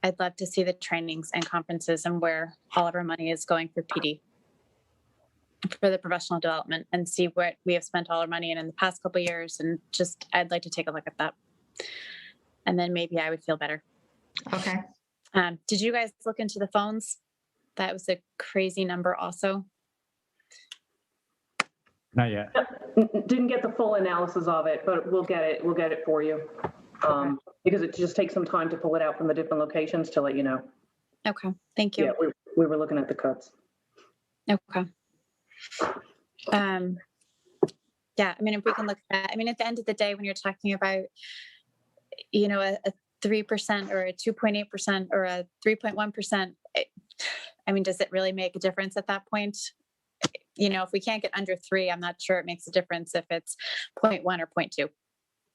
I'd love to see the trainings and conferences and where all of our money is going for PD, for the professional development, and see what we have spent all our money in the past couple of years. And just, I'd like to take a look at that. And then maybe I would feel better. Okay. Did you guys look into the phones? That was a crazy number also. Not yet. Didn't get the full analysis of it, but we'll get it. We'll get it for you. Because it just takes some time to pull it out from the different locations to let you know. Okay. Thank you. Yeah, we were looking at the cuts. Okay. Yeah, I mean, if we can look at, I mean, at the end of the day, when you're talking about, a 3% or a 2.8% or a 3.1%, I mean, does it really make a difference at that point? If we can't get under 3, I'm not sure it makes a difference if it's 0.1 or 0.2,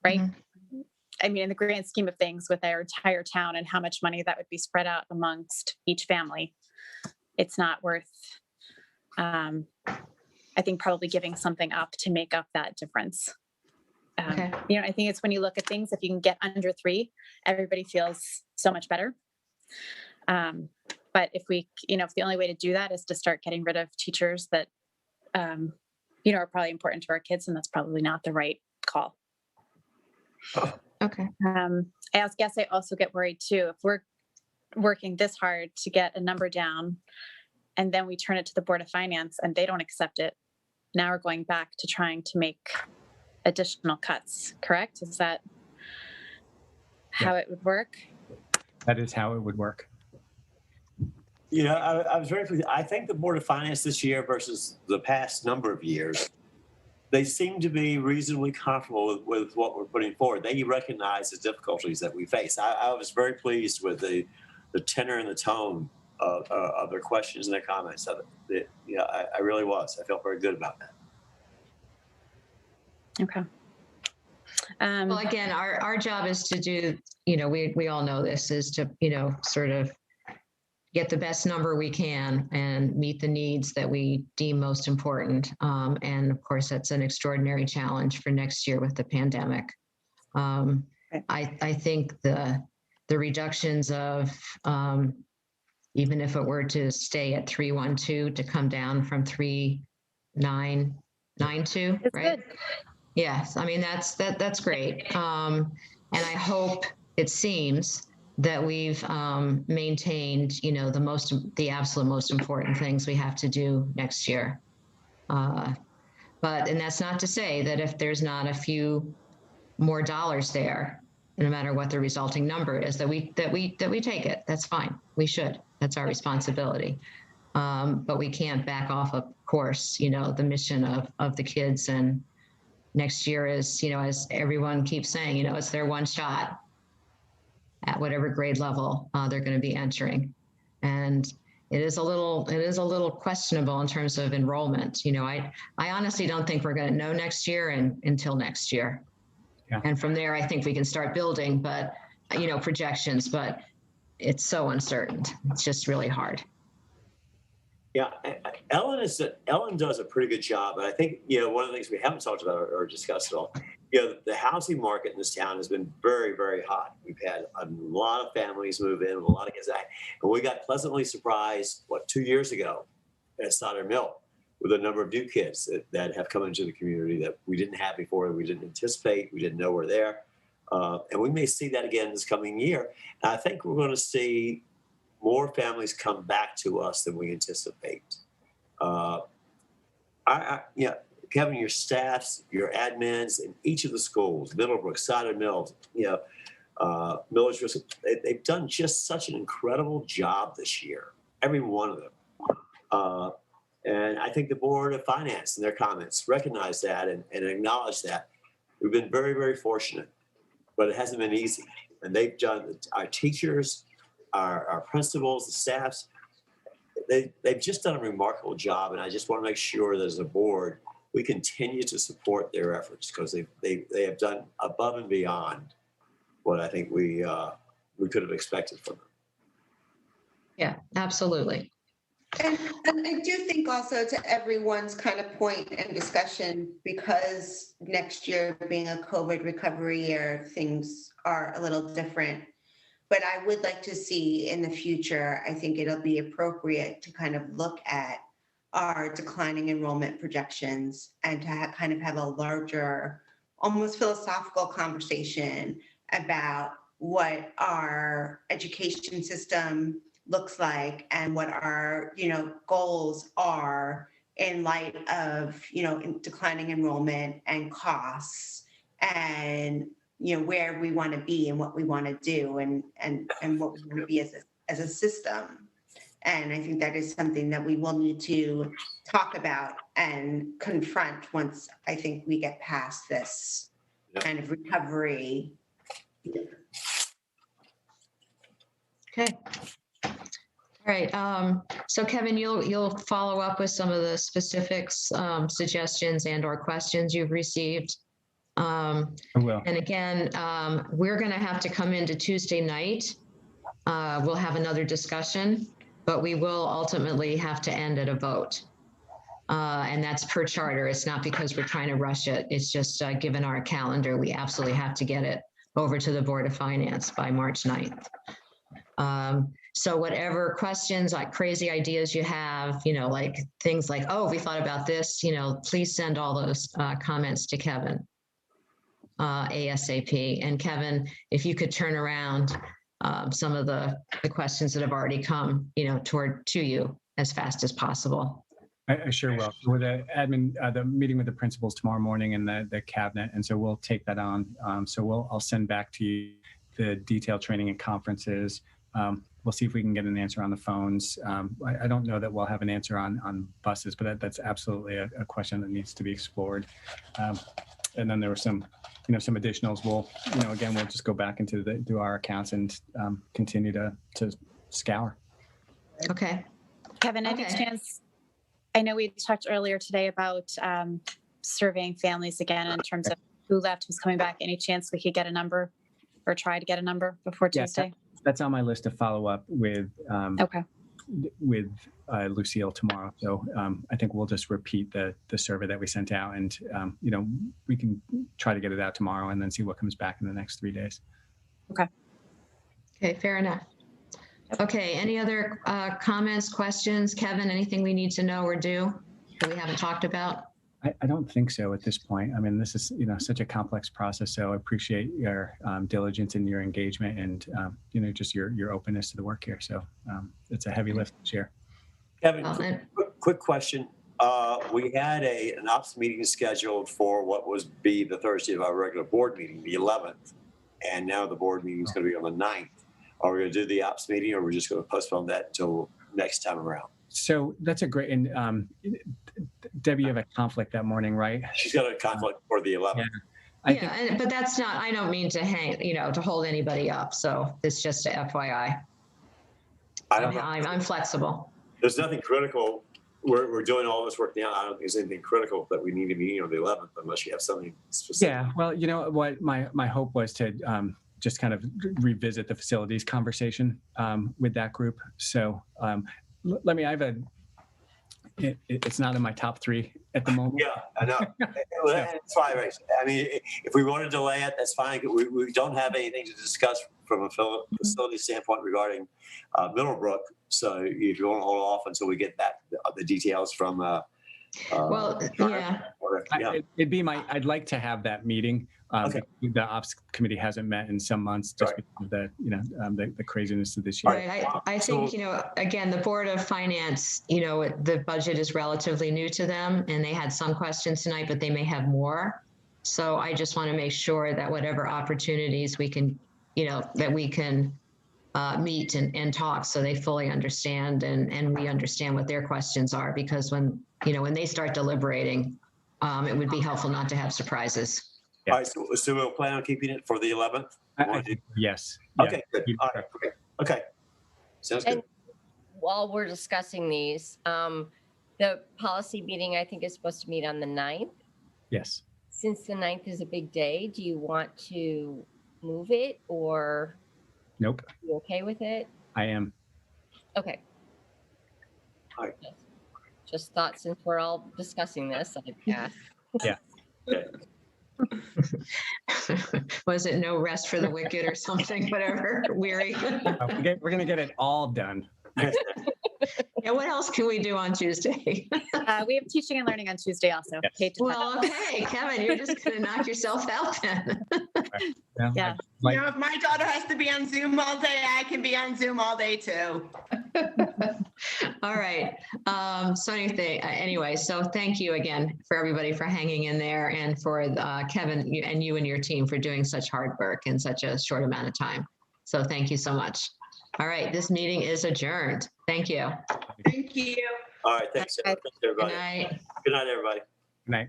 right? Mm-hmm. I mean, in the grand scheme of things with our entire town and how much money that would be spread out amongst each family, it's not worth, I think, probably giving something up to make up that difference. Okay. I think it's when you look at things, if you can get under 3, everybody feels so much better. But if if the only way to do that is to start getting rid of teachers that, are probably important to our kids, and that's probably not the right call. Okay. I guess I also get worried too. If we're working this hard to get a number down and then we turn it to the Board of Finance and they don't accept it, now we're going back to trying to make additional cuts, correct? Is that how it would work? That is how it would work. I was very pleased. I think the Board of Finance this year versus the past number of years, they seem to be reasonably comfortable with what we're putting forward. They recognize the difficulties that we face. I was very pleased with the tenor and the tone of their questions and their comments of it. I really was. I felt very good about that. Okay. Well, again, our job is to do, we all know this, is to, sort of get the best number we can and meet the needs that we deem most important. And of course, that's an extraordinary challenge for next year with the pandemic. I think the reductions of, even if it were to stay at 312 to come down from 3992, It's right? good. Yes, I mean, that's great. And I hope, it seems, that we've maintained, the absolute most important things we have to do next year. And that's not to say that if there's not a few more dollars there, no matter what the resulting number is, that we take it. That's fine. We should. That's our responsibility. But we can't back off, of course, the mission of the kids. And next year is, as everyone keeps saying, it's their one shot at whatever grade level they're going to be entering. And it is a little questionable in terms of enrollment. I honestly don't think we're going to know next year until next year. Yeah. And from there, I think we can start building, but, projections, but it's so uncertain. It's just really hard. Yeah, Ellen does a pretty good job, and I think one of the things we haven't talked about or discussed at all. The housing market in this town has been very, very hot. We've had a lot of families move in, a lot of kids, and we got pleasantly surprised 2 years ago at Stoddard Mill with a number of new kids that have come into the community that we didn't have before, we didn't anticipate, we didn't know were there, and we may see that again this coming year. And I think we're going to see more families come back to us than we anticipate. Kevin, your staffs, your admins in each of the schools, Middlebrook, Stoddard Mills, Millers, they've done just such an incredible job this year, every one of them. And I think the Board of Finance in their comments recognize that and acknowledge that. We've been very, very fortunate, but it hasn't been easy. And they've done, our teachers, our principals, the staffs, they've just done a remarkable job. And I just want to make sure that as a board, we continue to support their efforts because they have done above and beyond what I think we could have expected from them. Yeah, absolutely. And I do think also, to everyone's kind of point and discussion, because next year being a COVID recovery year, things are a little different. But I would like to see in the future, I think it'll be appropriate to kind of look at our declining enrollment projections and to kind of have a larger, almost philosophical conversation about what our education system looks like and what our goals are in light of declining enrollment and costs, and where we want to be and what we want to do and what we want to be as a system. And I think that is something that we will need to talk about and confront once I think we get past this kind of recovery. Okay. All right. So Kevin, you'll follow up with some of the specifics, suggestions and/or questions you've received. I will. And again, we're going to have to come into Tuesday night. We'll have another discussion, but we will ultimately have to end at a vote. And that's per charter. It's not because we're trying to rush it. It's just given our calendar, we absolutely have to get it over to the Board of Finance by March 9th. So whatever questions, like crazy ideas you have, like things like, oh, we thought about this, please send all those comments to Kevin ASAP. And Kevin, if you could turn around some of the questions that have already come, to you as fast as possible. I sure will. With the admin, the meeting with the principals tomorrow morning and the cabinet, and so we'll take that on. I'll send back to you the detailed training and conferences. We'll see if we can get an answer on the phones. I don't know that we'll have an answer on buses, but that's absolutely a question that needs to be explored. And then there were some additionals. We'll just go back into our accounts and continue to scour. Okay. Kevin, any Okay. chance, I know we talked earlier today about surveying families again in terms of who left, who's coming back. Any chance we could get a number or try to get a number before Yeah, Tuesday? that's on my list to follow up with Okay. Lucille tomorrow. So I think we'll just repeat the survey that we sent out, and we can try to get it out tomorrow and then see what comes back in the next 3 days. Okay. Okay, fair enough. Okay, any other comments, questions? Kevin, anything we need to know or do that we haven't talked about? I don't think so at this point. I mean, this is, such a complex process. So I appreciate your diligence and your engagement and, just your openness to the work here. So it's a heavy lift this year. Kevin, quick question. We had an ops meeting scheduled for what was be the Thursday of our regular board meeting, the 11th. And now the board meeting is going to be on the 9th. Are we going to do the ops meeting, or are we just going to postpone that until next time around? So that's a great, and Debbie, you have a conflict that morning, right? She's got a conflict for the 11th. Yeah. But that's not, I don't mean to to hold anybody up. So it's just a FYI. I don't know. I'm flexible. There's nothing critical. We're doing all this work now. I don't think there's anything critical that we need a meeting on the 11th unless you have something specific. Yeah. Well, you know what, my hope was to just kind of revisit the facilities conversation with that group. So let me, it's not in my top 3 at the moment. Yeah, I know. It's fine, right? I mean, if we want to delay it, that's fine. We don't have anything to discuss from a facility standpoint regarding Middlebrook. So if you want to hold off until we get back the details from it'd be I'd like to have that meeting. Okay. The ops committee hasn't met in some months just because of the craziness of this year. Right. I think, again, the Board of Finance, the budget is relatively new to them, and they had some questions tonight, but they may have more. So I just want to make sure that whatever opportunities we can, that we can meet and talk so they fully understand and we understand what their questions are, because when they start deliberating, it would be helpful not to have surprises. Yeah. All right, so we'll plan on keeping it for the 11th? Yes. Okay, good. All right, great. Okay. Sounds good. And while we're discussing these, the policy meeting, I think, is supposed to meet on the 9th. Yes. Since the 9th is a big day, do you want to move it, or? Nope. Are you okay with it? I am. Okay. All right. Just thought, since we're all discussing this, I'd ask. Yeah. Was it no rest for the wicked or something? Whatever. Weary. We're going to get it all done. Yeah. What else can we do on Tuesday? We have teaching and learning on Tuesday also. Yes. Well, okay, Kevin, you're just going to knock yourself out then. Yeah. If my daughter has to be on Zoom all day, I can be on Zoom all day too. All right. So anyway, so thank you again for everybody for hanging in there, and for Kevin and you and your team for doing such hard work in such a short amount of time. So thank you so much. All right. This meeting is adjourned. Thank you. Thank you. All right, thanks, everybody. Good night. Good night, everybody. Good night.